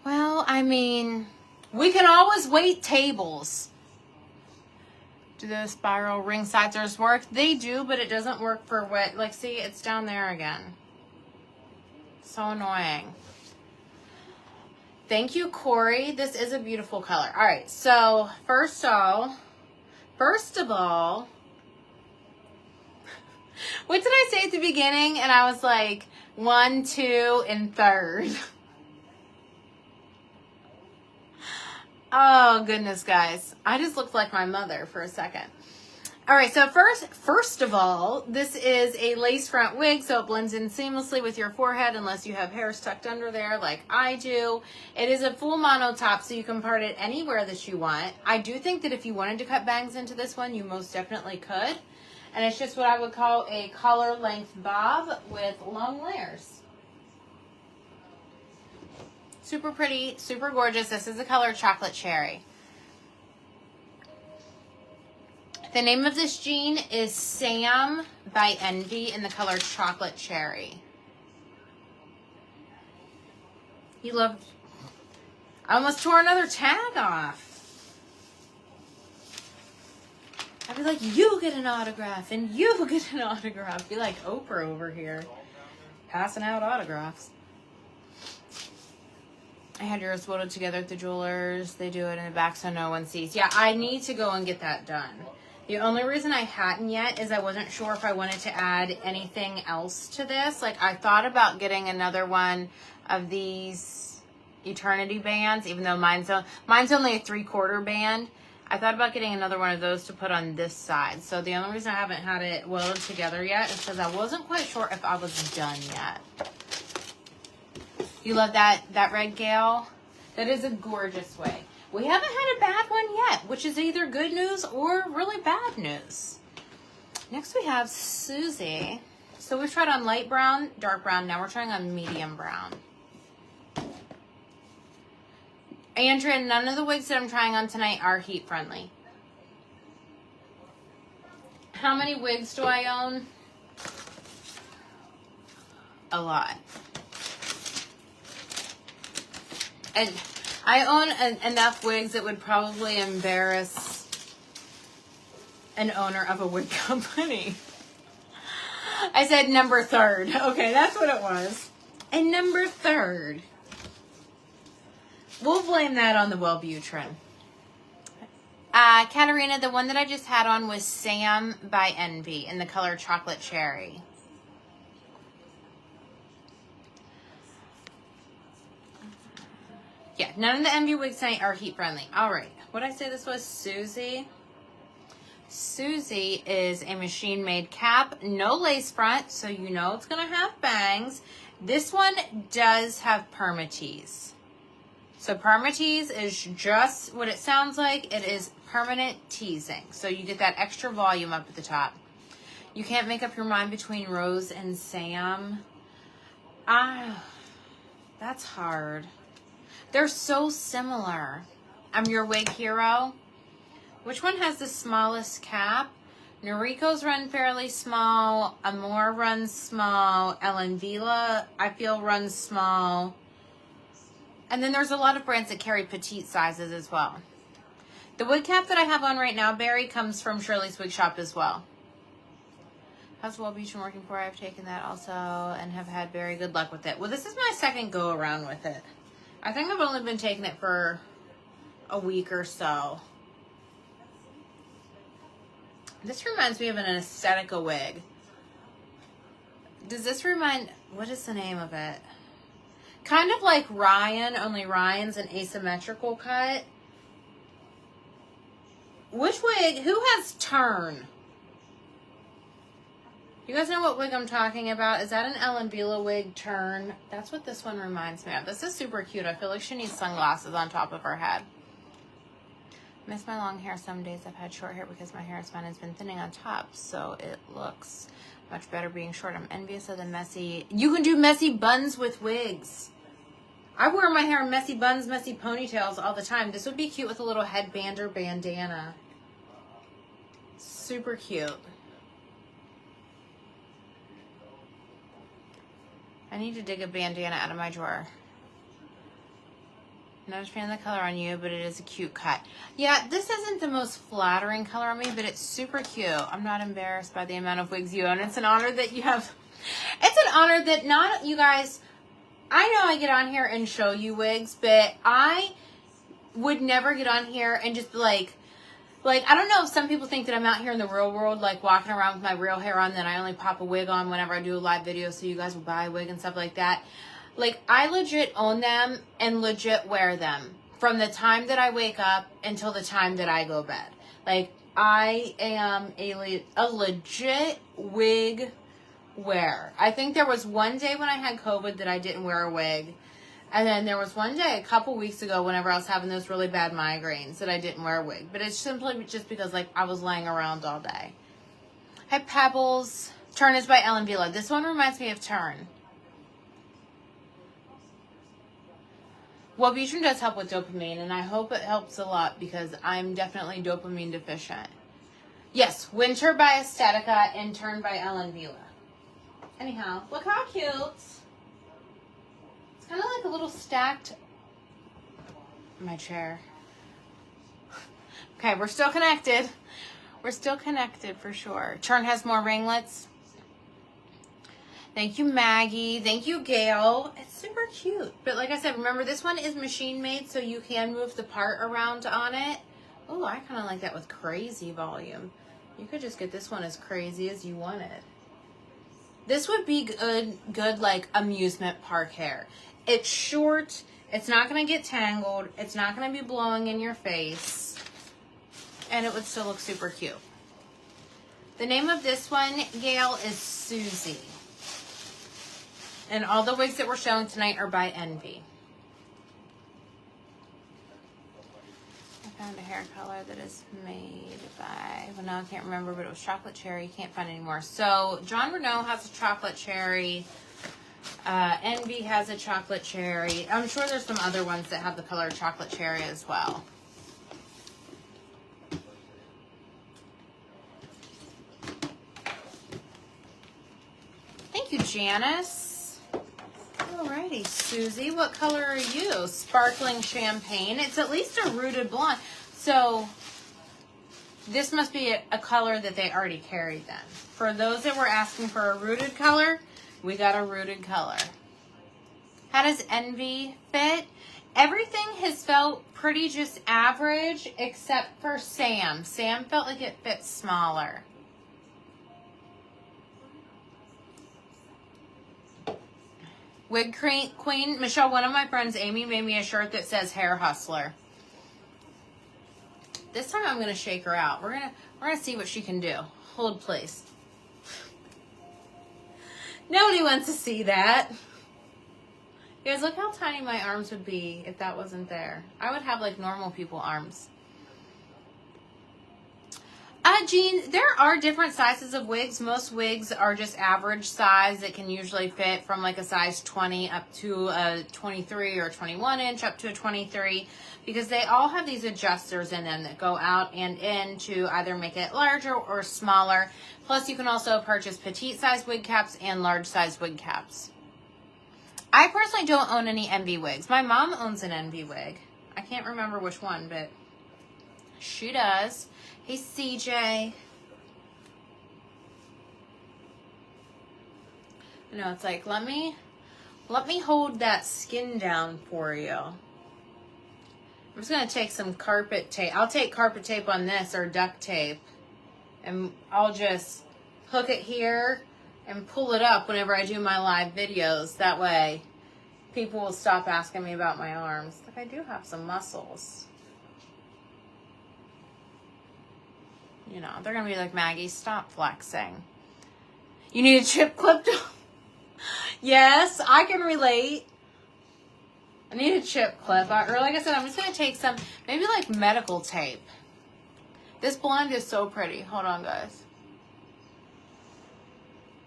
Well, I mean, we can always wait tables. Do those spiral ring sizers work? They do, but it doesn't work for what, like, see, it's down there again. So annoying. Thank you, Corey. This is a beautiful color. All right, so first of all, What did I say at the beginning? And I was like, 1, 2, and 3rd. Oh, goodness, guys. I just looked like my mother for a second. All right, so first of all, this is a lace front wig, so it blends in seamlessly with your forehead unless you have hairs tucked under there like I do. It is a full mono top, so you can part it anywhere that you want. I do think that if you wanted to cut bangs into this one, you most definitely could. And it's just what I would call a collar length bob with long layers. Super pretty, super gorgeous. This is the color Chocolate Cherry. The name of this jean is Sam by Envy in the color Chocolate Cherry. You love... I almost tore another tag off. I'd be like, you get an autograph and you get an autograph. Be like Oprah over here, passing out autographs. I had yours welded together at the jewelers. They do it in the back so no one sees. Yeah, I need to go and get that done. The only reason I hadn't yet is I wasn't sure if I wanted to add anything else to this. Like, I thought about getting another one of these Eternity bands, even though mine's only a 3/4 band. I thought about getting another one of those to put on this side. So the only reason I haven't had it welded together yet is because I wasn't quite sure if I was done yet. You love that red Gale? That is a gorgeous wig. We haven't had a bad one yet, which is either good news or really bad news. Next we have Suzi. So we've tried on light brown, dark brown. Now we're trying on medium brown. Andrea, none of the wigs that I'm trying on tonight are heat friendly. How many wigs do I own? A lot. And I own enough wigs that would probably embarrass an owner of a wig company. I said number 3rd. Okay, that's what it was. And number 3rd. We'll blame that on the Wellbutrin. Katarina, the one that I just had on was Sam by Envy in the color Chocolate Cherry. Yeah, none of the Envy wigs tonight are heat friendly. All right, what did I say this was? Suzi. Suzi is a machine made cap, no lace front, so you know it's gonna have bangs. This one does have permatease. So permatease is just what it sounds like. It is permanent teasing. So you get that extra volume up at the top. You can't make up your mind between Rose and Sam. That's hard. They're so similar. I'm your wig hero. Which one has the smallest cap? Noriko's run fairly small. Amore runs small. Ellen Vila, I feel, runs small. And then there's a lot of brands that carry petite sizes as well. The wig cap that I have on right now, Barry, comes from Shirley's Wig Shoppe as well. How's Wellbutrin working for? I've taken that also and have had very good luck with it. Well, this is my second go around with it. I think I've only been taking it for a week or so. This reminds me of an Aesthetica wig. Does this remind... What is the name of it? Kind of like Ryan, only Ryan's an asymmetrical cut. Which wig? Who has Turn? You guys know what wig I'm talking about? Is that an Ellen Vila wig, Turn? That's what this one reminds me of. This is super cute. I feel like she needs sunglasses on top of her head. Miss my long hair. Some days I've had short hair because my hair span has been thinning on top, so it looks much better being short. I'm envious of the messy... You can do messy buns with wigs. I wear my hair in messy buns, messy ponytails all the time. This would be cute with a little headband or bandana. Super cute. I need to dig a bandana out of my drawer. Not a fan of the color on you, but it is a cute cut. Yeah, this isn't the most flattering color on me, but it's super cute. I'm not embarrassed by the amount of wigs you own. It's an honor that you have. It's an honor that not you guys... I know I get on here and show you wigs, but I would never get on here and just be like, Like, I don't know if some people think that I'm out here in the real world, like walking around with my real hair on, then I only pop a wig on whenever I do a live video so you guys will buy a wig and stuff like that. Like, I legit own them and legit wear them from the time that I wake up until the time that I go to bed. Like, I am a legit wig wearer. I think there was one day when I had COVID that I didn't wear a wig. And then there was one day a couple weeks ago whenever I was having those really bad migraines that I didn't wear a wig. But it's simply just because, like, I was laying around all day. Hi, Pebbles. Turn is by Ellen Vila. This one reminds me of Turn. Wellbutrin does help with dopamine, and I hope it helps a lot because I'm definitely dopamine deficient. Yes, Winter by Estetica and Turn by Ellen Vila. Anyhow, look how cute. Kind of like a little stacked my chair. Okay, we're still connected. We're still connected for sure. Turn has more ringlets. Thank you, Maggie. Thank you, Gail. It's super cute. But like I said, remember this one is machine made, so you can move the part around on it. Oh, I kind of like that with crazy volume. You could just get this one as crazy as you wanted. This would be good like amusement park hair. It's short. It's not going to get tangled. It's not going to be blowing in your face. And it would still look super cute. The name of this one, Gail, is Suzi. And all the wigs that we're showing tonight are by Envy. I found a hair color that is made by, well, no, I can't remember, but it was chocolate cherry. Can't find it anymore. So John Renault has a chocolate cherry. Envy has a chocolate cherry. I'm sure there's some other ones that have the color chocolate cherry as well. Thank you, Janice. Alrighty, Susie, what color are you? Sparkling champagne. It's at least a rooted blonde. So this must be a color that they already carried then. For those that were asking for a rooted color, we got a rooted color. How does Envy fit? Everything has felt pretty just average except for Sam. Sam felt like it fit smaller. Wig Queen. Michelle, one of my friends, Amy, made me a shirt that says Hair Hustler. This time I'm going to shake her out. We're gonna see what she can do. Hold, please. Nobody wants to see that. You guys, look how tiny my arms would be if that wasn't there. I would have like normal people arms. Jean, there are different sizes of wigs. Most wigs are just average size that can usually fit from like a size 20 up to a 23 or 21 inch up to a 23 because they all have these adjusters in them that go out and in to either make it larger or smaller. Plus, you can also purchase petite size wig caps and large size wig caps. I personally don't own any Envy wigs. My mom owns an Envy wig. I can't remember which one, but she does. Hey, CJ. I know, it's like, let me hold that skin down for you. I'm just going to take some carpet tape. I'll take carpet tape on this or duct tape. And I'll just hook it here and pull it up whenever I do my live videos. That way, people will stop asking me about my arms. Like, I do have some muscles. You know, they're going to be like, Maggie, stop flexing. You need a chip clip? Yes, I can relate. I need a chip clip. Or like I said, I'm just going to take some, maybe like medical tape. This blonde is so pretty. Hold on, guys.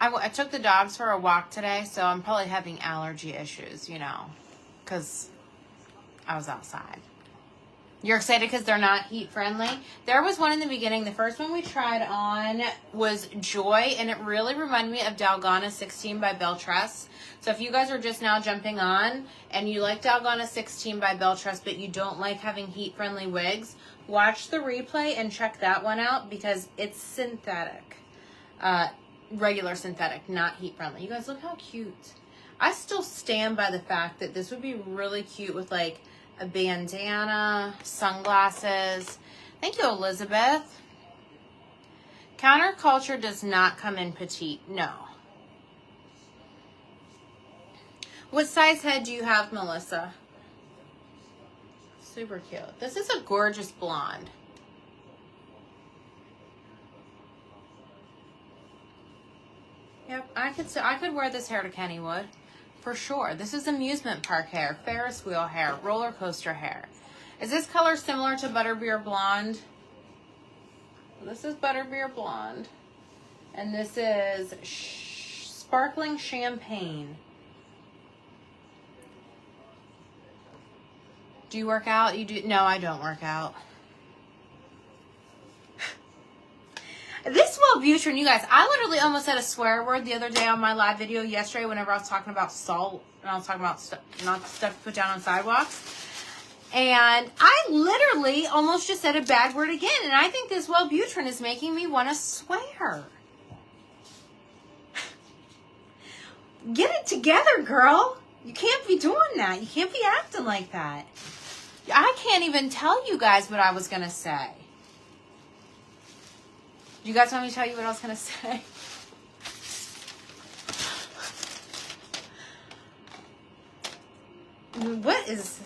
I took the dogs for a walk today, so I'm probably having allergy issues, you know, because I was outside. You're excited because they're not heat friendly? There was one in the beginning. The first one we tried on was Joy, and it really reminded me of Dalgona 16 by Beltress. So if you guys are just now jumping on and you like Dalgona 16 by Beltress, but you don't like having heat friendly wigs, watch the replay and check that one out because it's synthetic. Regular synthetic, not heat friendly. You guys, look how cute. I still stand by the fact that this would be really cute with like a bandana, sunglasses. Thank you, Elizabeth. Counterculture does not come in petite. No. What size head do you have, Melissa? Super cute. This is a gorgeous blonde. Yep, I could wear this hair to Kennywood for sure. This is amusement park hair, Ferris wheel hair, roller coaster hair. Is this color similar to Butterbeer Blonde? This is Butterbeer Blonde, and this is Sparkling Champagne. Do you work out? You do? No, I don't work out. This Wellbutrin, you guys, I literally almost said a swear word the other day on my live video yesterday whenever I was talking about salt and I was talking about not stuff to put down on sidewalks. And I literally almost just said a bad word again. And I think this Wellbutrin is making me want to swear. Get it together, girl. You can't be doing that. You can't be acting like that. I can't even tell you guys what I was going to say. You guys want me to tell you what I was going to say? What is...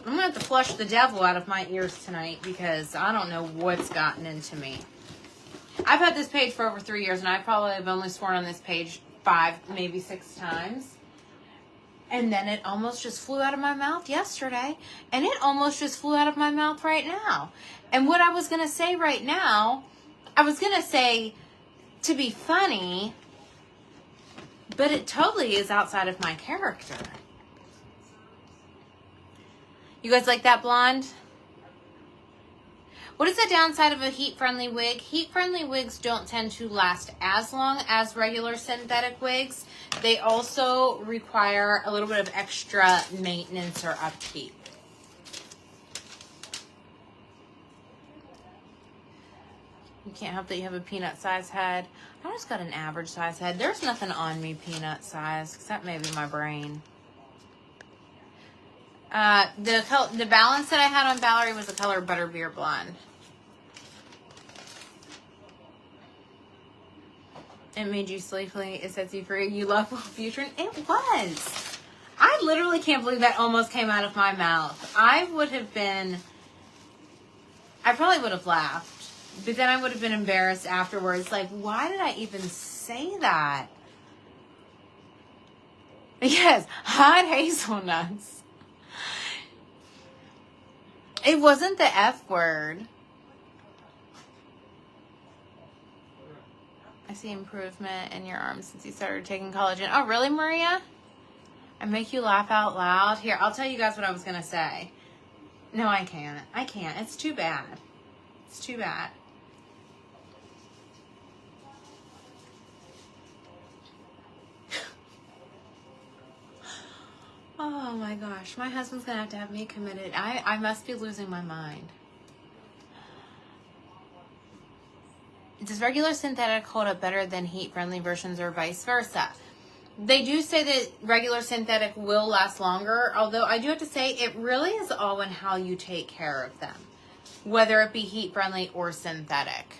I'm going to have to flush the devil out of my ears tonight because I don't know what's gotten into me. I've had this page for over 3 years and I probably have only sworn on this page 5, maybe 6 times. And then it almost just flew out of my mouth yesterday. And it almost just flew out of my mouth right now. And what I was going to say right now... I was going to say to be funny, but it totally is outside of my character. You guys like that blonde? What is the downside of a heat-friendly wig? Heat-friendly wigs don't tend to last as long as regular synthetic wigs. They also require a little bit of extra maintenance or upkeep. You can't help that you have a peanut size head. I just got an average size head. There's nothing on me peanut size, except maybe my brain. The balance that I had on Valerie was the color Butterbeer Blonde. It made you sleepy. It sets you free. You love Wellbutrin. It was. I literally can't believe that almost came out of my mouth. I probably would have laughed. But then I would have been embarrassed afterwards. Like, why did I even say that? Yes, hot hazelnuts. It wasn't the F word. I see improvement in your arms since you started taking collagen. Oh, really, Maria? I make you laugh out loud? Here, I'll tell you guys what I was going to say. No, I can't. I can't. It's too bad. It's too bad. Oh my gosh, my husband's gonna have to have me committed. I must be losing my mind. Does regular synthetic hold up better than heat-friendly versions or vice versa? They do say that regular synthetic will last longer, although I do have to say it really is all in how you take care of them, whether it be heat-friendly or synthetic.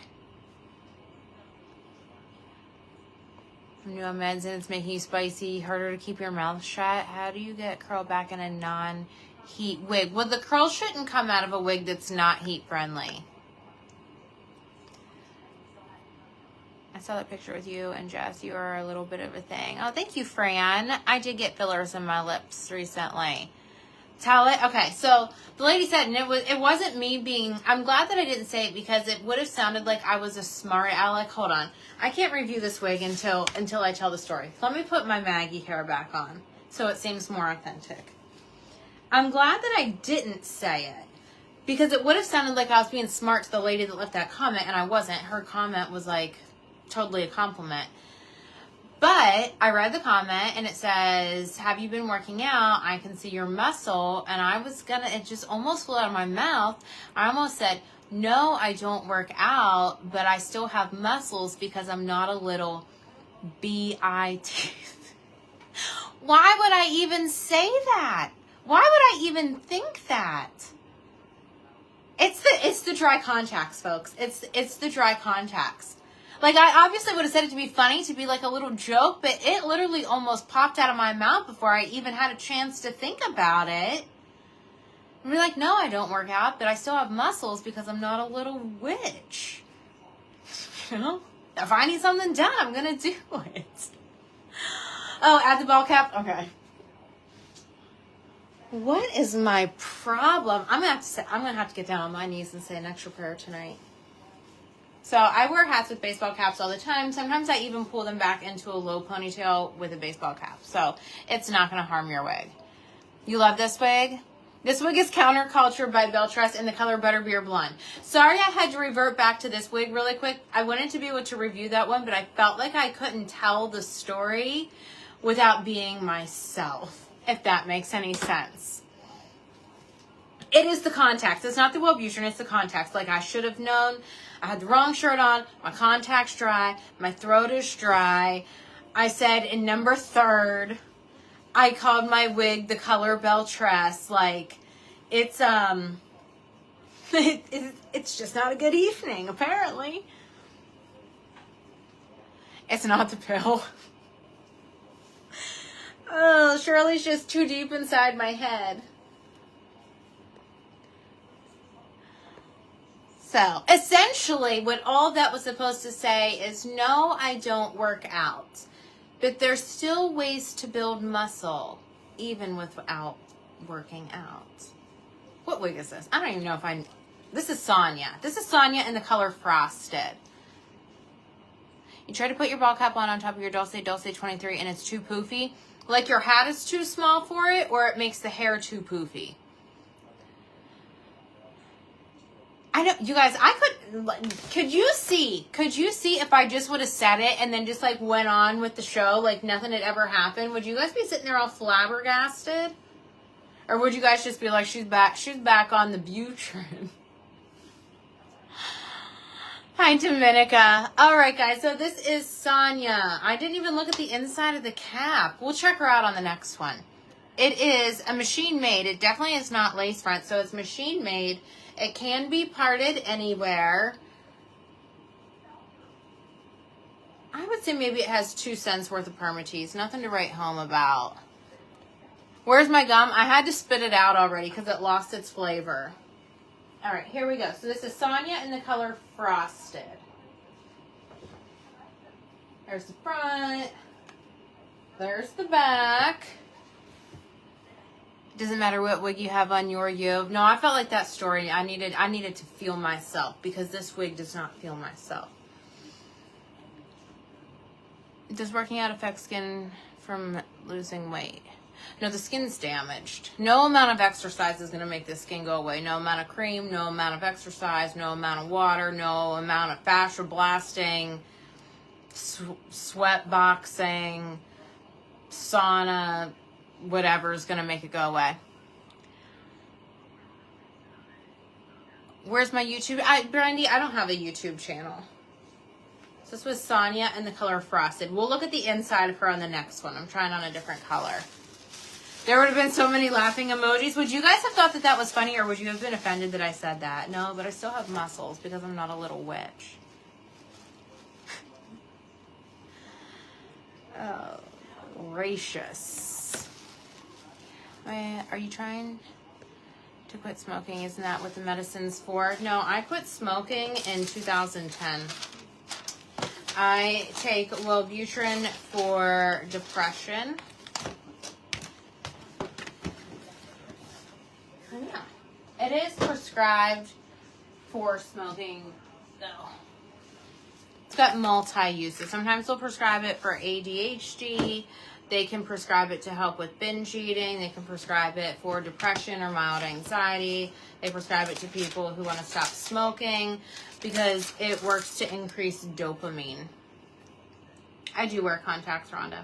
New meds and it's making you spicy, harder to keep your mouth shut. How do you get curl back in a non-heat wig? Well, the curl shouldn't come out of a wig that's not heat friendly. I saw that picture with you and Jess. You are a little bit of a thing. Oh, thank you, Fran. I did get fillers in my lips recently. Tell it. Okay, so the lady said, and it wasn't me being, I'm glad that I didn't say it because it would have sounded like I was a smart aleck. Hold on. I can't review this wig until I tell the story. So let me put my Maggie hair back on so it seems more authentic. I'm glad that I didn't say it because it would have sounded like I was being smart to the lady that left that comment, and I wasn't. Her comment was like totally a compliment. But I read the comment and it says, have you been working out? I can see your muscle. And I was it just almost flew out of my mouth. I almost said, no, I don't work out, but I still have muscles because I'm not a little B-I-T. Why would I even say that? Why would I even think that? It's the dry contacts, folks. It's the dry contacts. Like, I obviously would have said it to be funny, to be like a little joke, but it literally almost popped out of my mouth before I even had a chance to think about it. And be like, no, I don't work out, but I still have muscles because I'm not a little witch. You know? If I need something done, I'm going to do it. Oh, add the ball cap? Okay. What is my problem? I'm gonna have to get down on my knees and say an extra prayer tonight. So I wear hats with baseball caps all the time. Sometimes I even pull them back into a low ponytail with a baseball cap. So it's not going to harm your wig. You love this wig? This wig is Counterculture by Beltress in the color Butterbeer Blonde. Sorry I had to revert back to this wig really quick. I wanted to be able to review that one, but I felt like I couldn't tell the story without being myself, if that makes any sense. It is the contacts. It's not the Wellbutrin, it's the contacts. Like, I should have known. I had the wrong shirt on. My contact's dry. My throat is dry. I said in number 3rd, I called my wig the color Beltress. Like, it's it's just not a good evening, apparently. It's not the pill. Oh, Shirley's just too deep inside my head. So, essentially, what all that was supposed to say is, no, I don't work out. But there's still ways to build muscle, even without working out. What wig is this? I don't even know if I... This is Sonia. This is Sonia in the color Frosted. You try to put your ball cap on top of your Dulce 23 and it's too poofy. Like your hat is too small for it, or it makes the hair too poofy. I know, you guys, could you see if I just would have said it and then just like went on with the show like nothing had ever happened? Would you guys be sitting there all flabbergasted? Or would you guys just be like, she's back on the Butrin? Hi, Dominica. All right, guys, so this is Sonia. I didn't even look at the inside of the cap. We'll check her out on the next one. It is a machine made. It definitely is not lace front, so it's machine made. It can be parted anywhere. I would say maybe it has 2 cents worth of permatease. Nothing to write home about. Where's my gum? I had to spit it out already because it lost its flavor. All right, here we go. So this is Sonia in the color Frosted. There's the front. There's the back. Doesn't matter what wig you have on your you. No, I felt like that story. I needed to feel myself because this wig does not feel myself. Does working out affect skin from losing weight? No, the skin's damaged. No amount of exercise is going to make the skin go away. No amount of cream, no amount of exercise, no amount of water, no amount of fascia blasting, sweat boxing, sauna, whatever is going to make it go away. Where's my YouTube? Brandy, I don't have a YouTube channel. So this was Sonia in the color Frosted. We'll look at the inside of her on the next one. I'm trying on a different color. There would have been so many laughing emojis. Would you guys have thought that that was funny, or would you have been offended that I said that? No, but I still have muscles because I'm not a little witch. Oh, gracious. Are you trying to quit smoking? Isn't that what the medicine's for? No, I quit smoking in 2010. I take Wellbutrin for depression. Yeah, it is prescribed for smoking, though. It's got multi-uses. Sometimes they'll prescribe it for ADHD. They can prescribe it to help with binge eating. They can prescribe it for depression or mild anxiety. They prescribe it to people who want to stop smoking because it works to increase dopamine. I do wear contacts, Rhonda.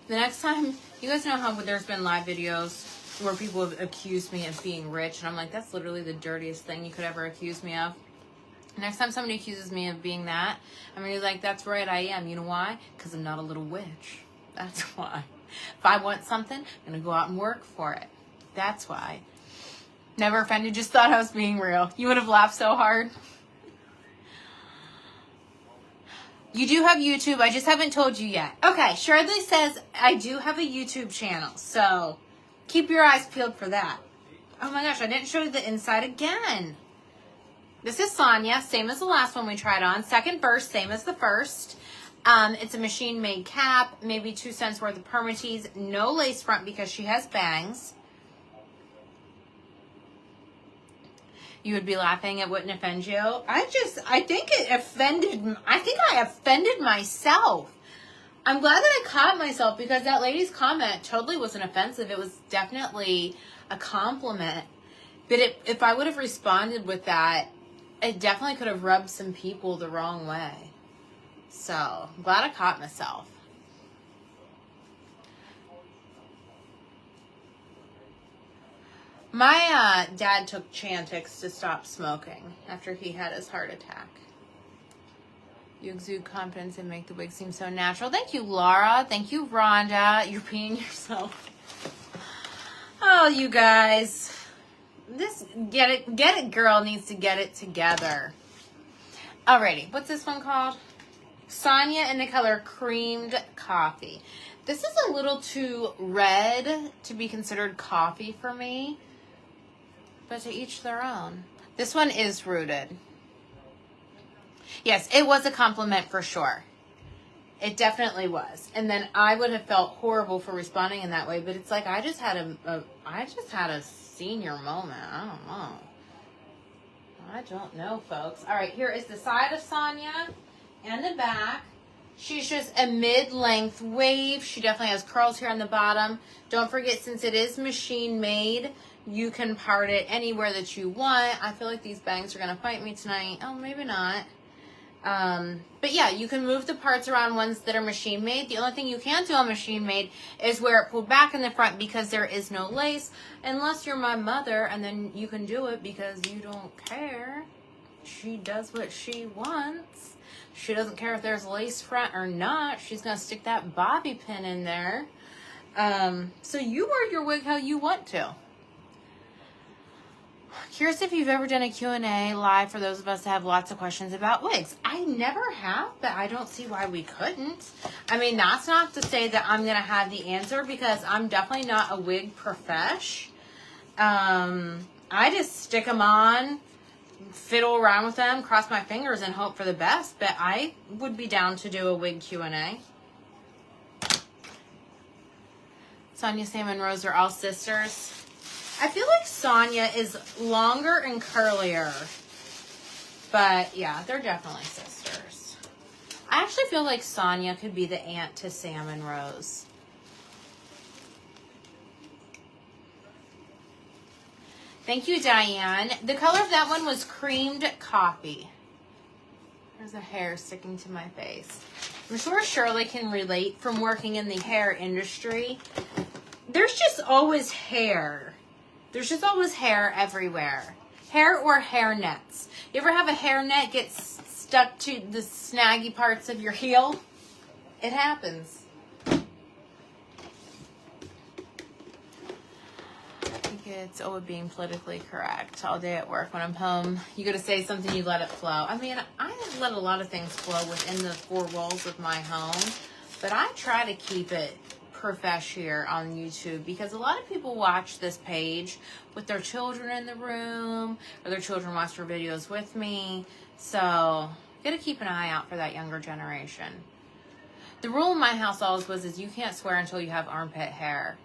The next time, you guys know how there's been live videos where people have accused me of being rich, and I'm like, that's literally the dirtiest thing you could ever accuse me of. Next time somebody accuses me of being that, I'm going to be like, that's right, I am. You know why? Because I'm not a little witch. That's why. If I want something, I'm going to go out and work for it. That's why. Never offended, just thought I was being real. You would have laughed so hard. You do have YouTube. I just haven't told you yet. Okay, Shirley says I do have a YouTube channel. So keep your eyes peeled for that. Oh my gosh, I didn't show you the inside again. This is Sonia, same as the last one we tried on. Second burst, same as the first. It's a machine-made cap, maybe 2 cents worth of permatease. No lace front because she has bangs. You would be laughing, it wouldn't offend you. I think it offended, I think I offended myself. I'm glad that I caught myself because that lady's comment totally wasn't offensive. It was definitely a compliment. But if I would have responded with that, it definitely could have rubbed some people the wrong way. So, I'm glad I caught myself. My dad took Chantix to stop smoking after he had his heart attack. You exude confidence and make the wig seem so natural. Thank you, Laura. Thank you, Rhonda. You're being yourself. Oh, you guys. This get it girl needs to get it together. Alrighty, what's this one called? Sonia in the color Creamed Coffee. This is a little too red to be considered coffee for me. But to each their own. This one is rooted. Yes, it was a compliment for sure. It definitely was. And then I would have felt horrible for responding in that way, but it's like I just had a senior moment. I don't know, folks. All right, here is the side of Sonia and the back. She's just a mid-length wave. She definitely has curls here on the bottom. Don't forget, since it is machine made, you can part it anywhere that you want. I feel like these bangs are going to fight me tonight. Oh, maybe not. But yeah, you can move the parts around ones that are machine made. The only thing you can't do on machine made is wear it pulled back in the front because there is no lace. Unless you're my mother, and then you can do it because you don't care. She does what she wants. She doesn't care if there's lace front or not. She's going to stick that bobby pin in there. So you wear your wig how you want to. Curious if you've ever done a Q&A live for those of us that have lots of questions about wigs. I never have, but I don't see why we couldn't. I mean, that's not to say that I'm going to have the answer because I'm definitely not a wig profesh. I just stick them on, fiddle around with them, cross my fingers, and hope for the best. But I would be down to do a wig Q&A. Sonia, Sam, and Rose are all sisters. I feel like Sonia is longer and curlier. But yeah, they're definitely sisters. I actually feel like Sonia could be the aunt to Sam and Rose. Thank you, Diane. The color of that one was Creamed Coffee. There's a hair sticking to my face. I'm sure Shirley can relate from working in the hair industry. There's just always hair. There's just always hair everywhere. Hair or hair nets. You ever have a hair net get stuck to the snaggy parts of your heel? It happens. It's always being politically correct all day at work. When I'm home, you go to say something, you let it flow. I mean, I let a lot of things flow within the four walls of my home, but I try to keep it profesh here on YouTube because a lot of people watch this page with their children in the room, or their children watch their videos with me. So, gotta keep an eye out for that younger generation. The rule in my house always was is you can't swear until you have armpit hair.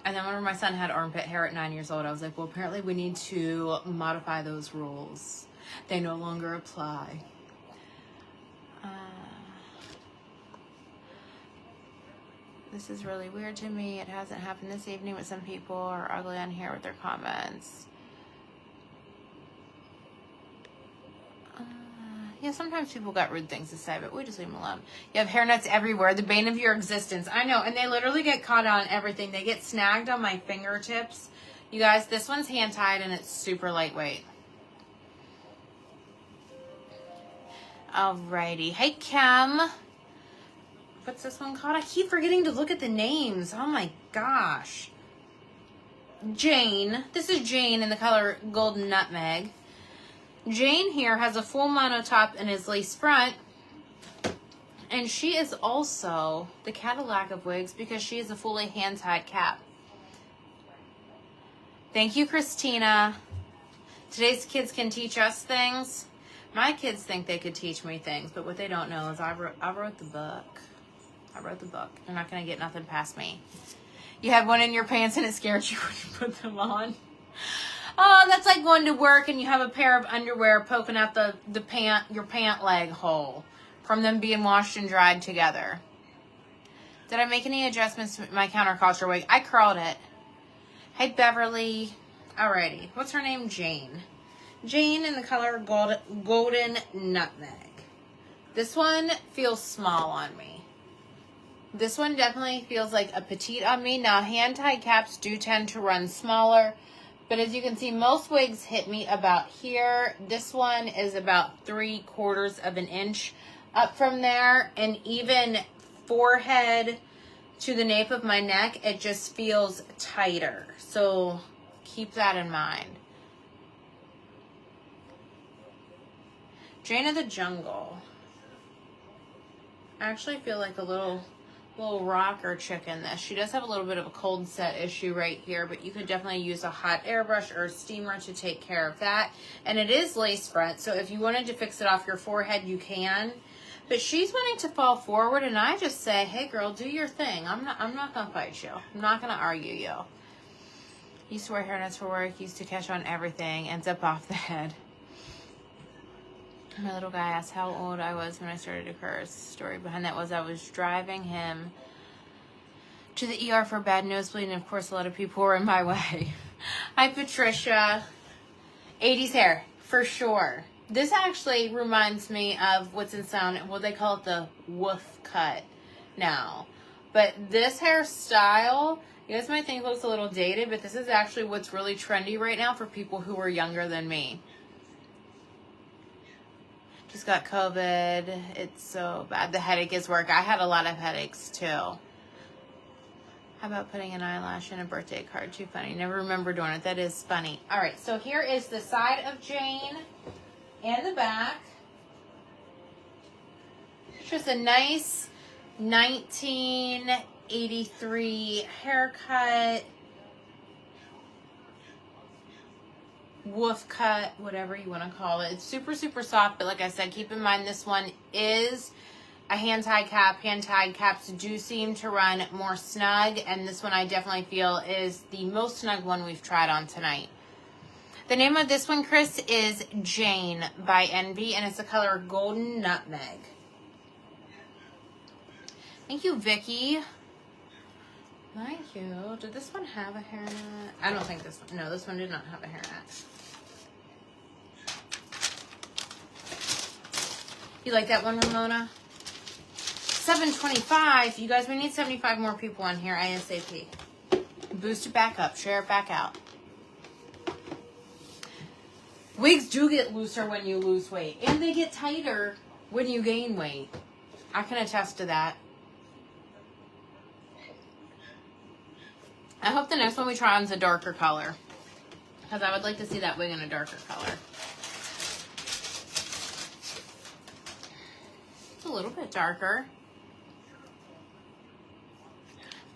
And then whenever my son had armpit hair at 9 years old, I was like, well, apparently we need to modify those rules. They no longer apply. This is really weird to me. It hasn't happened this evening, but some people are ugly on here with their comments. Yeah, sometimes people got rude things to say, but we just leave them alone. You have hair nets everywhere, the bane of your existence. I know, and they literally get caught on everything. They get snagged on my fingertips. You guys, this one's hand-tied, and it's super lightweight. Alrighty. Hey, Kim. what's this one called? I keep forgetting to look at the names. Oh my gosh. Jane. This is Jane in the color Golden Nutmeg. Jane here has a full mono top and is lace front. And she is also the Cadillac of wigs because she is a fully hand-tied cap. Thank you, Christina. Today's kids can teach us things. My kids think they could teach me things, but what they don't know is I wrote the book. I wrote the book. They're not going to get nothing past me. You had one in your pants and it scared you when you put them on. Oh, that's like going to work and you have a pair of underwear poking out your pant leg hole from them being washed and dried together. Did I make any adjustments to my counterculture wig? I curled it. Hey, Beverly. Alrighty. What's her name? Jane. Jane in the color Golden Nutmeg. This one feels small on me. This one definitely feels like a petite on me. Now, hand-tied caps do tend to run smaller. But as you can see, most wigs hit me about here. This one is about 3/4 of an inch up from there. And even forehead to the nape of my neck, it just feels tighter. So keep that in mind. Jane of the Jungle. I actually feel like a little rocker chick in this. She does have a little bit of a cold set issue right here, but you could definitely use a hot airbrush or a steamer to take care of that. And it is lace front, so if you wanted to fix it off your forehead, you can. But she's wanting to fall forward, and I just say, hey girl, do your thing. I'm not gonna fight you. I'm not gonna argue you. Used to wear hairnets for work, used to catch on everything, ends up off the head. My little guy asked how old I was when I started to curse. The story behind that was I was driving him to the ER for bad nosebleed, and of course a lot of people were in my way. Hi, Patricia. 80s hair, for sure. This actually reminds me of what's in sound, well, they call it the woof cut now. But this hairstyle, you guys might think it looks a little dated, but this is actually what's really trendy right now for people who are younger than me. Just got COVID. It's so bad. The headache is work. I had a lot of headaches too. How about putting an eyelash in a birthday card? Too funny. Never remember doing it. That is funny. All right, so here is the side of Jane and the back. It's just a nice 1983 haircut. Wolf cut, whatever you want to call it. It's super, super soft, but like I said, keep in mind this one is a hand-tied cap. Hand-tied caps do seem to run more snug, and this one I definitely feel is the most snug one we've tried on tonight. The name of this one, Chris, is Jane by Envy, and it's the color Golden Nutmeg. Thank you, Vicky. Thank you. Did this one have a hairnet? I don't think this one. No, this one did not have a hairnet. You like that one, Ramona? 725. You guys, we need 75 more people on here ASAP. Boost it back up. Share it back out. Wigs do get looser when you lose weight. And they get tighter when you gain weight. I can attest to that. I hope the next one we try on is a darker color. Because I would like to see that wig in a darker color. It's a little bit darker.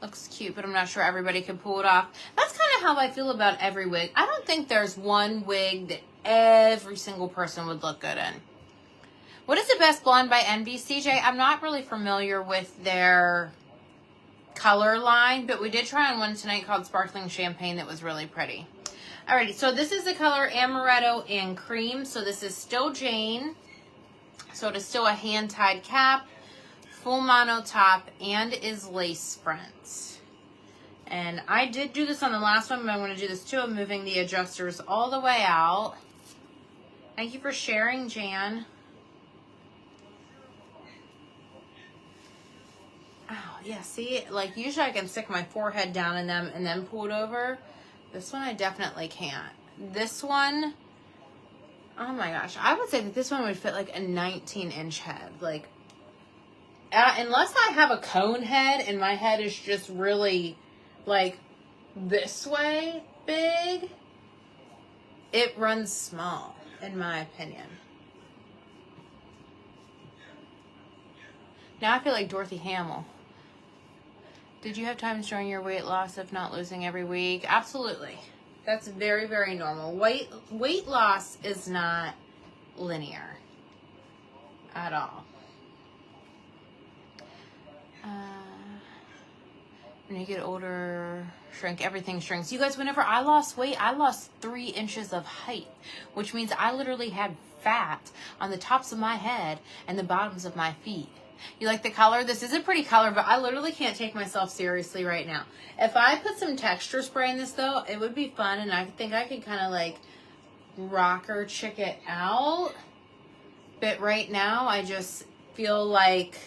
Looks cute, but I'm not sure everybody can pull it off. That's kind of how I feel about every wig. I don't think there's one wig that every single person would look good in. What is the best blonde by Envy? CJ, I'm not really familiar with their color line, but we did try on one tonight called Sparkling Champagne that was really pretty. Alrighty, so this is the color Amaretto and Cream. So this is still Jane. So it is still a hand-tied cap, full mono top, and is lace front. And I did do this on the last one, but I'm going to do this too. I'm moving the adjusters all the way out. Thank you for sharing, Jan. Oh, yeah, see, like usually I can stick my forehead down in them and then pull it over. This one I definitely can't. This one, oh my gosh, I would say that this one would fit like a 19-inch head. Like, unless I have a cone head and my head is just really like this way big, it runs small, in my opinion. Now I feel like Dorothy Hamill. Did you have times during your weight loss of not losing every week? Absolutely. That's very, very normal. Weight loss is not linear at all. When you get older, shrink, everything shrinks. You guys, whenever I lost weight, I lost 3 inches of height, which means I literally had fat on the tops of my head and the bottoms of my feet. You like the color? This is a pretty color, but I literally can't take myself seriously right now. If I put some texture spray in this, though, it would be fun, and I think I could kind of like rocker chick it out. But right now, I just feel like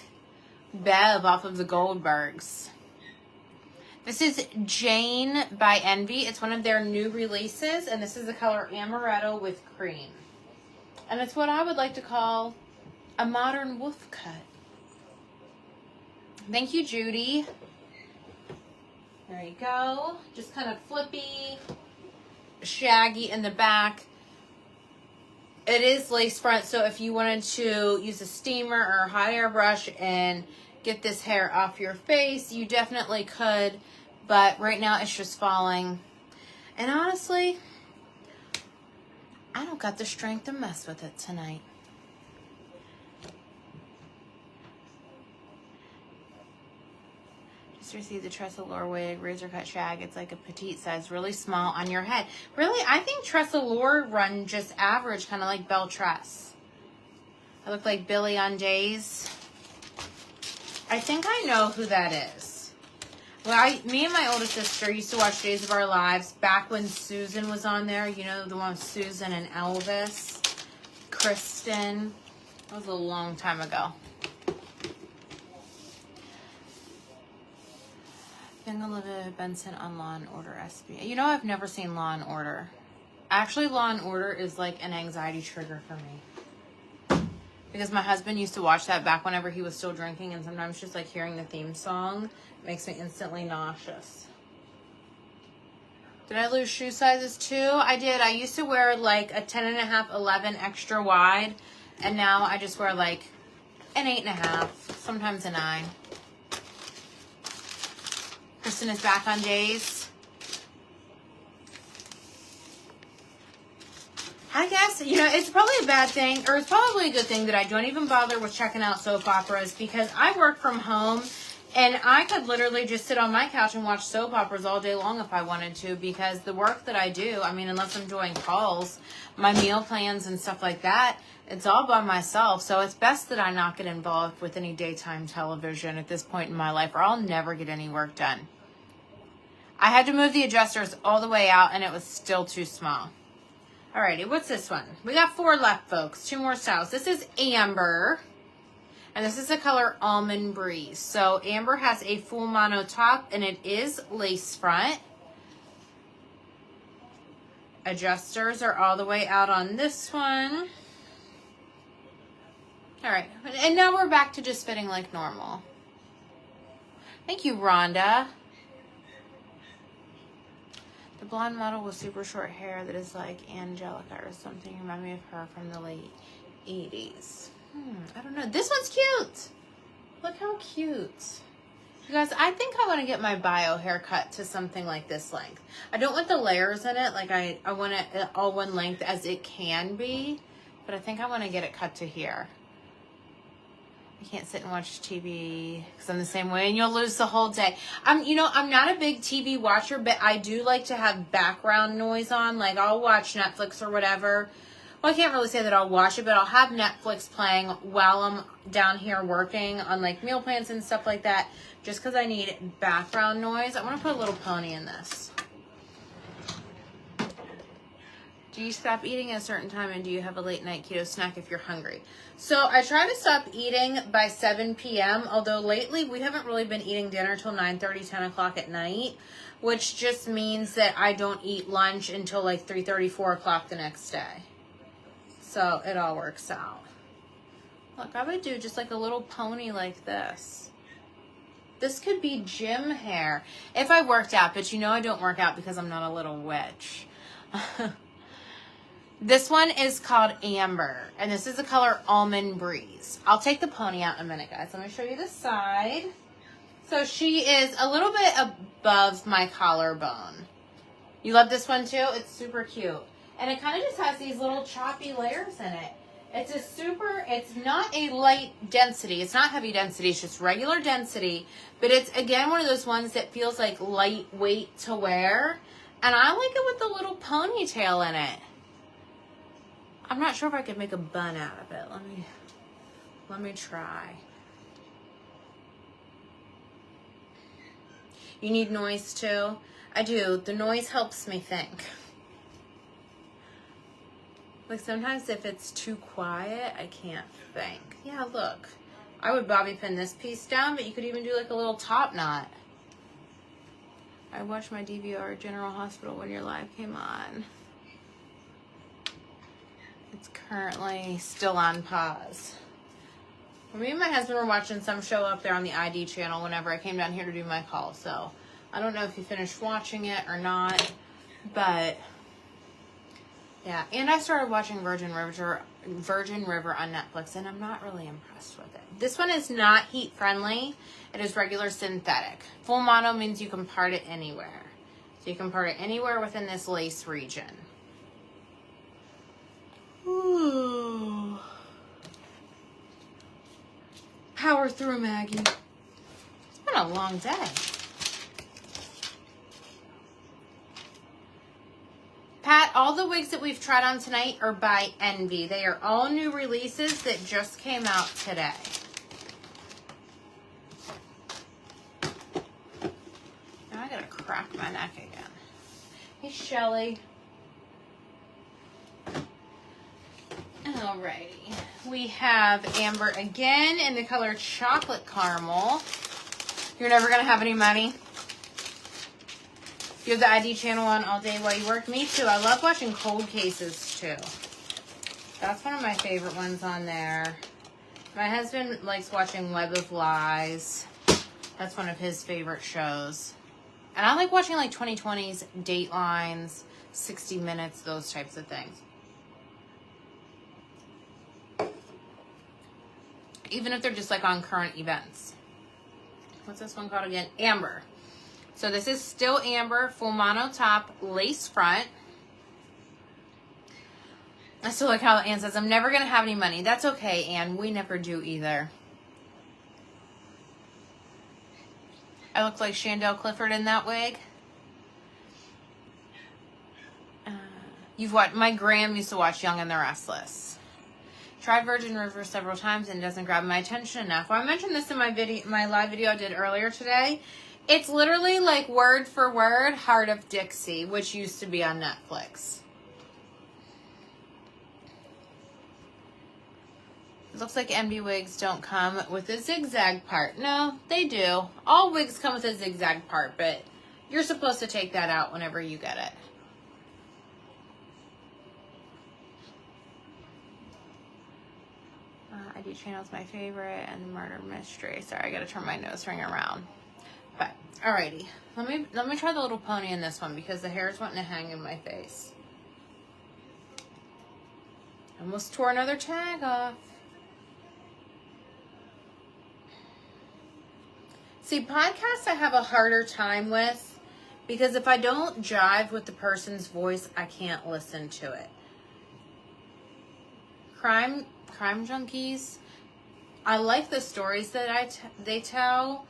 Bev off of the Goldbergs. This is Jane by Envy. It's one of their new releases, and this is the color Amaretto with Cream. And it's what I would like to call a modern wolf cut. Thank you, Judy. There you go. Just kind of flippy, shaggy in the back. It is lace front, so if you wanted to use a steamer or a hot air brush and get this hair off your face, you definitely could, but right now it's just falling. And honestly, I don't got the strength to mess with it tonight. Just received the Tressalure wig, razor cut shag. It's like a petite size, really small on your head. Really, I think Tressalure run just average, kind of like Belle Tress. I look like Billy on Days. I think I know who that is. Well, me and my oldest sister used to watch Days of Our Lives back when Susan was on there. You know, the one with Susan and Elvis. Kristen. That was a long time ago. Young Olivia Benson on Law & Order SB. You know, I've never seen Law & Order. Actually, Law & Order is like an anxiety trigger for me. Because my husband used to watch that back whenever he was still drinking, and sometimes just like hearing the theme song makes me instantly nauseous. Did I lose shoe sizes too? I did. I used to wear like a 10.5, 11 extra wide, and now I just wear like an 8.5, sometimes a 9. Kristen is back on Days. I guess, you know, it's probably a bad thing, or it's probably a good thing that I don't even bother with checking out soap operas, because I work from home and I could literally just sit on my couch and watch soap operas all day long if I wanted to, because the work that I do, I mean, unless I'm doing calls, my meal plans and stuff like that, it's all by myself. So it's best that I not get involved with any daytime television at this point in my life, or I'll never get any work done. I had to move the adjusters all the way out and it was still too small. Alrighty, what's this one? We got 4 left, folks. 2 more styles. This is Amber. And this is the color Almond Breeze. So Amber has a full mono top and it is lace front. Adjusters are all the way out on this one. Alright, and now we're back to just fitting like normal. Thank you, Rhonda. The blonde model with super short hair that is like Angelica or something. Remind me of her from the late 80s. I don't know. This one's cute. Look how cute. You guys, I think I want to get my bio haircut to something like this length. I don't want the layers in it. Like I want it all one length as it can be. But I think I want to get it cut to here. I can't sit and watch TV because I'm the same way and you'll lose the whole day. You know, I'm not a big TV watcher, but I do like to have background noise on. Like I'll watch Netflix or whatever. Well, I can't really say that I'll watch it, but I'll have Netflix playing while I'm down here working on like meal plans and stuff like that, just because I need background noise. I want to put a little pony in this. Do you stop eating at a certain time, and do you have a late night keto snack if you're hungry? So I try to stop eating by 7 p.m., although lately we haven't really been eating dinner till 9:30, 10 o'clock at night, which just means that I don't eat lunch until like 3:30, 4 o'clock the next day. So it all works out. Look, I would do just like a little pony like this. This could be gym hair if I worked out, but you know I don't work out because I'm not a little witch. This one is called Amber, and this is the color Almond Breeze. I'll take the pony out in a minute, guys. Let me show you the side. So she is a little bit above my collarbone. You love this one too? It's super cute. And it kind of just has these little choppy layers in it. It's not a light density. It's not heavy density. It's just regular density. But it's, again, one of those ones that feels like lightweight to wear. And I like it with the little ponytail in it. I'm not sure if I could make a bun out of it. Let me try. You need noise too? I do. The noise helps me think. Like sometimes if it's too quiet, I can't think. Yeah, look. I would bobby pin this piece down, but you could even do like a little top knot. I watched my DVR General Hospital when your live came on. It's currently still on pause. Me and my husband were watching some show up there on the ID channel whenever I came down here to do my call. So I don't know if you finished watching it or not, but yeah. And I started watching Virgin River on Netflix, and I'm not really impressed with it. This one is not heat friendly. It is regular synthetic. Full mono means you can part it anywhere. So you can part it anywhere within this lace region. Ooh. Power through, Maggie. It's been a long day. Pat, all the wigs that we've tried on tonight are by Envy. They are all new releases that just came out today. Now I gotta crack my neck again. Hey, Shirley. Alrighty. We have Amber again in the color Chocolate Caramel. You're never going to have any money. You have the ID channel on all day while you work. Me too. I love watching cold cases too. That's one of my favorite ones on there. My husband likes watching Web of Lies. That's one of his favorite shows. And I like watching like 2020s, Datelines, 60 Minutes, those types of things. Even if they're just like on current events. What's this one called again? Amber. So this is still Amber, full mono top, lace front. I still like how Ann says, I'm never going to have any money. That's okay, Ann. We never do either. I look like Chandel Clifford in that wig. You've watched, my Graham used to watch Young and the Restless. Tried Virgin River several times and it doesn't grab my attention enough. Well, I mentioned this in my live video I did earlier today. It's literally like word for word Heart of Dixie, which used to be on Netflix. It looks like MB wigs don't come with a zigzag part. No, they do. All wigs come with a zigzag part, but you're supposed to take that out whenever you get it. ID channel is my favorite, and Murder Mystery. Sorry, I gotta turn my nose ring around. But alrighty, let me try the little pony in this one because the hair is wanting to hang in my face. Almost tore another tag off. See, podcasts I have a harder time with because if I don't jive with the person's voice, I can't listen to it. Crime Junkies, I like the stories that they tell,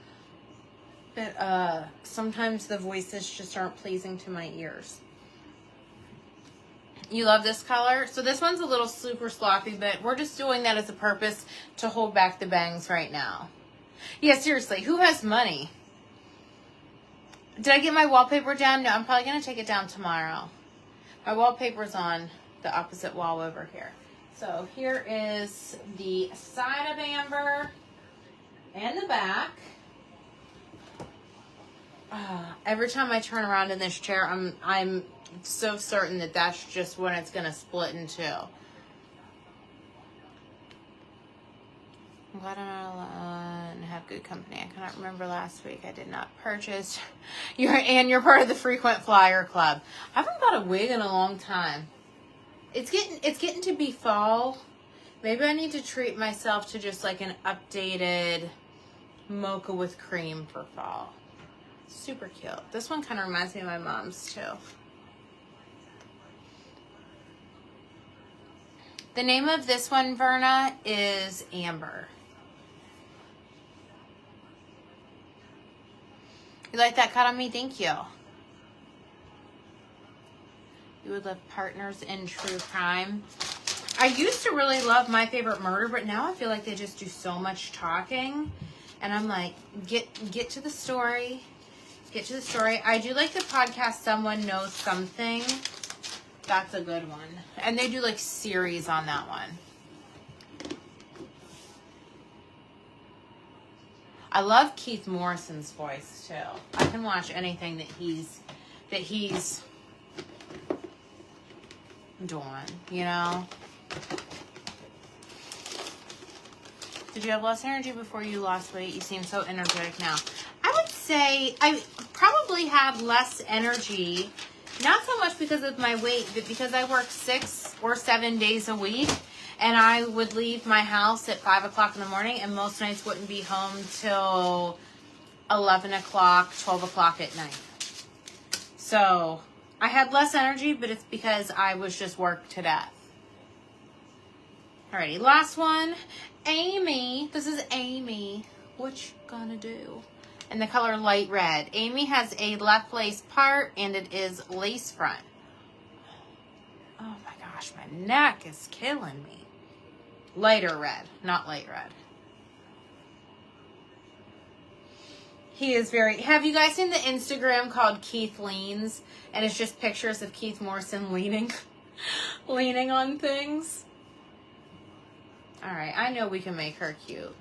but sometimes the voices just aren't pleasing to my ears. You love this color? So this one's a little super sloppy, but we're just doing that as a purpose to hold back the bangs right now. Yeah, seriously, who has money? Did I get my wallpaper down? No, I'm probably going to take it down tomorrow. My wallpaper's on the opposite wall over here. So here is the side of Amber and the back. Every time I turn around in this chair, I'm so certain that that's just when it's going to split in two. glad I'm not alone and have good company. I cannot remember last week. I did not purchase. You're part of the frequent flyer club. I haven't bought a wig in a long time. It's getting to be fall. Maybe I need to treat myself to just like an updated mocha with cream for fall. Super cute. This one kind of reminds me of my mom's too. The name of this one, Verna, is Amber. You like that cut on me? Thank you. You would love Partners in True Crime. I used to really love My Favorite Murder, but now I feel like they just do so much talking. And I'm like, get to the story. Get to the story. I do like the podcast Someone Knows Something. That's a good one. And they do like series on that one. I love Keith Morrison's voice too. I can watch anything that he's doing, you know? Did you have less energy before you lost weight? You seem so energetic now. I would say I probably have less energy. Not so much because of my weight, but because I work 6 or 7 days a week, and I would leave my house at 5 o'clock in the morning, and most nights wouldn't be home till 11 o'clock, 12 o'clock at night. So I had less energy, but it's because I was just worked to death. Alrighty, last one. Amy. This is Amy. What you gonna do? In the color light red. Amy has a left lace part and it is lace front. Oh my gosh, my neck is killing me. Lighter red, not light red. He is very... Have you guys seen the Instagram called Keith Leans? And it's just pictures of Keith Morrison leaning on things. Alright, I know we can make her cute.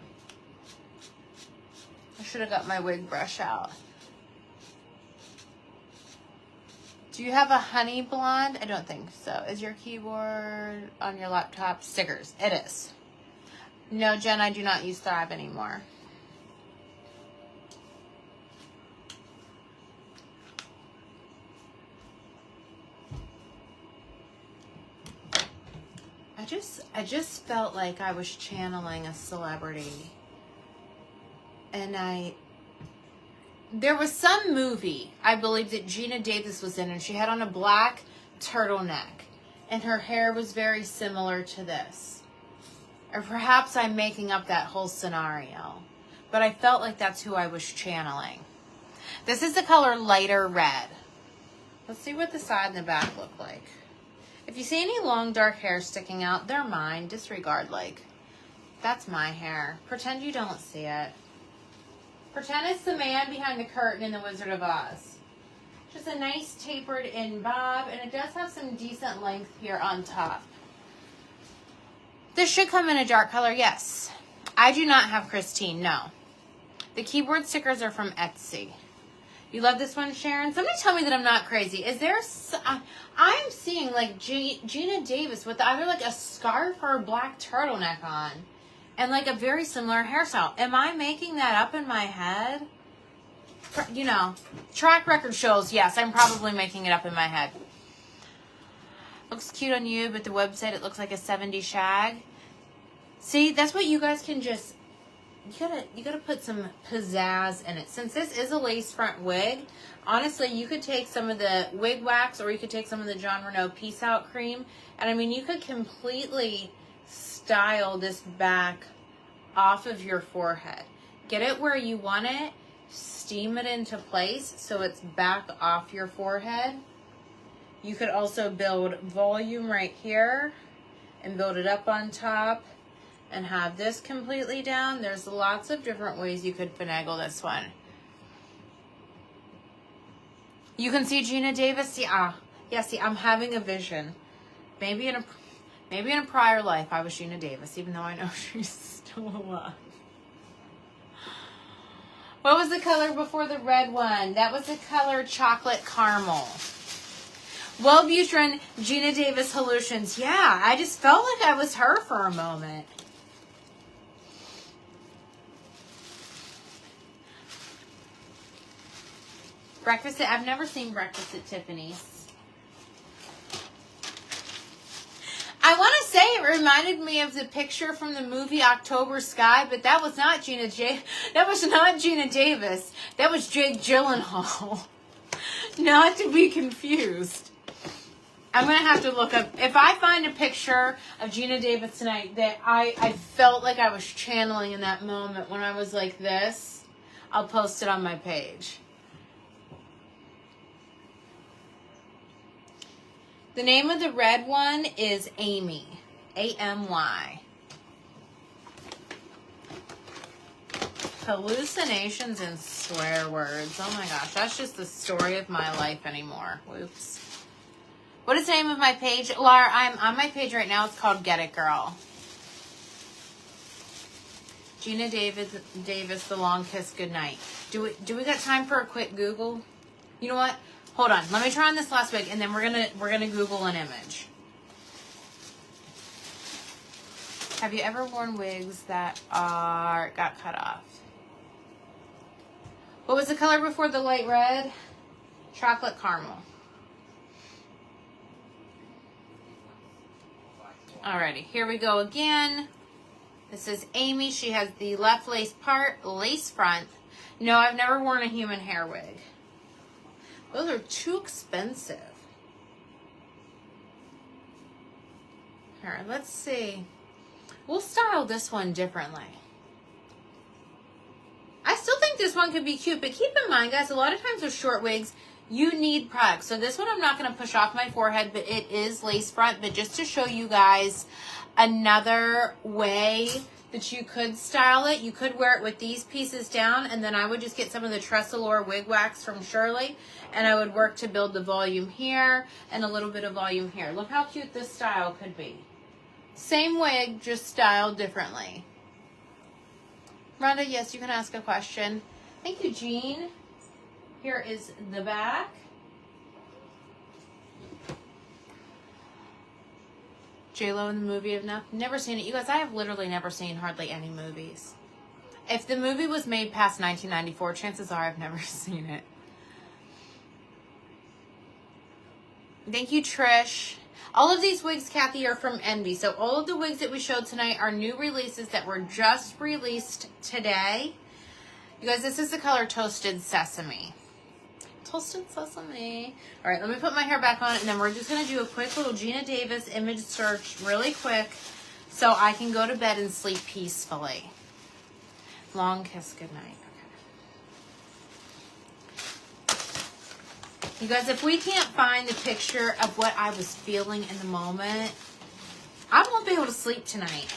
I should have got my wig brush out. Do you have a honey blonde? I don't think so. Is your keyboard on your laptop? Stickers. It is. No, Jen, I do not use Thrive anymore. I just felt like I was channeling a celebrity. And there was some movie, I believe, that Gina Davis was in, and she had on a black turtleneck, and her hair was very similar to this. Or perhaps I'm making up that whole scenario, but I felt like that's who I was channeling. This is the color lighter red. Let's see what the side and the back look like. If you see any long dark hair sticking out, they're mine. Disregard, like, that's my hair. Pretend you don't see it. Pretend it's the man behind the curtain in The Wizard of Oz. Just a nice tapered in bob, and it does have some decent length here on top. This should come in a dark color, yes. I do not have Christine, no. The keyboard stickers are from Etsy. You love this one, Sharon? Somebody tell me that I'm not crazy. Is there... I'm seeing, like, Gina Davis with either, like, a scarf or a black turtleneck on. And, like, a very similar hairstyle. Am I making that up in my head? You know, track record shows, yes, I'm probably making it up in my head. Looks cute on you, but the website, it looks like a 70s shag. See, that's what you guys can just... You gotta put some pizzazz in it. Since this is a lace front wig, honestly, you could take some of the wig wax, or you could take some of the John Renault Peace Out cream, and I mean, you could completely style this back off of your forehead. Get it where you want it, steam it into place so it's back off your forehead. You could also build volume right here and build it up on top and have this completely down. There's lots of different ways you could finagle this one. You can see Gina Davis. See, see, I'm having a vision. Maybe in a prior life, I was Gina Davis, even though I know she's still alive. What was the color before the red one? That was the color chocolate caramel. Wellbutrin, Gina Davis Hallutions. Yeah, I just felt like I was her for a moment. Breakfast at, I've never seen Breakfast at Tiffany's. I want to say it reminded me of the picture from the movie October Sky, but that was not Gina Davis. That was Jake Gyllenhaal. Not to be confused. I'm going to have to look up. If I find a picture of Gina Davis tonight that I felt like I was channeling in that moment when I was like this, I'll post it on my page. The name of the red one is Amy. A-M-Y. Hallucinations and swear words. Oh my gosh, that's just the story of my life anymore. Whoops. What is the name of my page? Laura, I'm on my page right now. It's called Get It Girl. Gina Davis, The Long Kiss Goodnight. Do we got time for a quick Google? You know what? Hold on. Let me try on this last wig, and then we're gonna Google an image. Have you ever worn wigs that got cut off? What was the color before the light red? Chocolate caramel. Alrighty, here we go again. This is Amy. She has the left lace part, lace front. No, I've never worn a human hair wig. Those are too expensive. Alright, let's see. We'll style this one differently. I still think this one could be cute, but keep in mind, guys, a lot of times with short wigs, you need product. So this one I'm not going to push off my forehead, but it is lace front. But just to show you guys another way that you could style it, you could wear it with these pieces down, and then I would just get some of the Tressolore wig wax from Shirley, and I would work to build the volume here and a little bit of volume here. Look how cute this style could be. Same wig, just styled differently. Rhonda, yes, you can ask a question. Thank you, Jean. Here is the back. J-Lo in the movie, I've never seen it. You guys, I have literally never seen hardly any movies. If the movie was made past 1994, chances are I've never seen it. Thank you, Trish. All of these wigs, Kathy, are from Envy. So all of the wigs that we showed tonight are new releases that were just released today. You guys, this is the color Toasted Sesame. Toasted Sesame. All right, let me put my hair back on, and then we're just going to do a quick little Gina Davis image search really quick so I can go to bed and sleep peacefully. Long kiss goodnight. You guys, if we can't find the picture of what I was feeling in the moment, I won't be able to sleep tonight.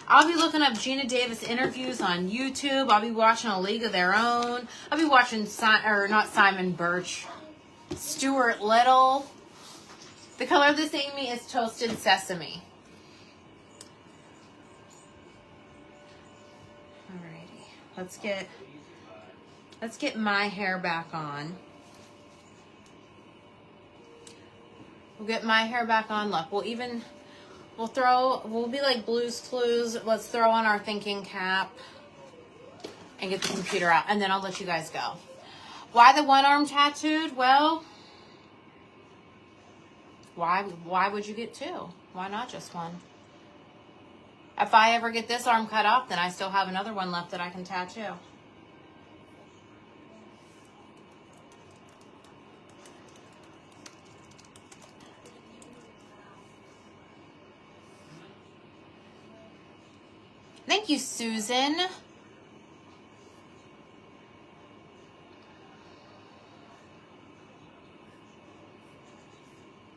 I'll be looking up Gina Davis interviews on YouTube. I'll be watching A League of Their Own. I'll be watching, not Simon Birch, Stuart Little. The color of this Amy is Toasted Sesame. Alrighty, let's get my hair back on. We'll get my hair back on. Look, we'll be like Blue's Clues. Let's throw on our thinking cap and get the computer out, and then I'll let you guys go. Why the one arm tattooed? Well, why would you get two? Why not just one? If I ever get this arm cut off, then I still have another one left that I can tattoo. Thank you, Susan.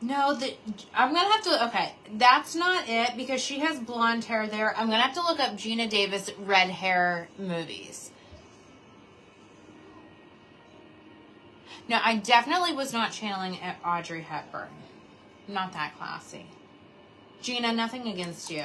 No, I'm going to have to, okay, that's not it because she has blonde hair there. I'm going to have to look up Gina Davis red hair movies. No, I definitely was not channeling Audrey Hepburn. Not that classy. Gina, nothing against you.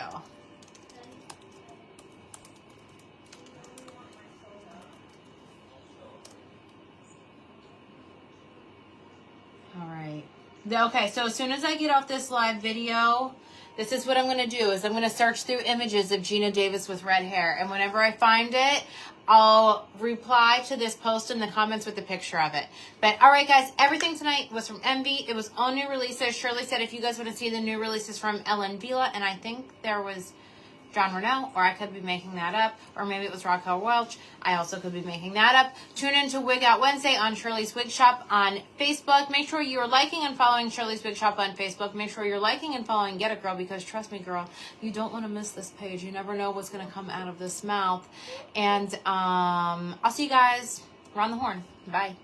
All right. Okay, so as soon as I get off this live video, this is what I'm going to do is I'm going to search through images of Gina Davis with red hair. And whenever I find it, I'll reply to this post in the comments with a picture of it. But all right, guys, everything tonight was from Envy. It was all new releases. Shirley said if you guys want to see the new releases from Ellen Vila, and I think there was John Rennell, or I could be making that up, or maybe it was Raquel Welch. I also could be making that up. Tune in to Wig Out Wednesday on Shirley's Wig Shoppe on Facebook. Make sure you're liking and following Shirley's Wig Shoppe on Facebook. Make sure you're liking and following Get It Girl, because trust me, girl, you don't want to miss this page. You never know what's going to come out of this mouth. And I'll see you guys around the horn. Bye.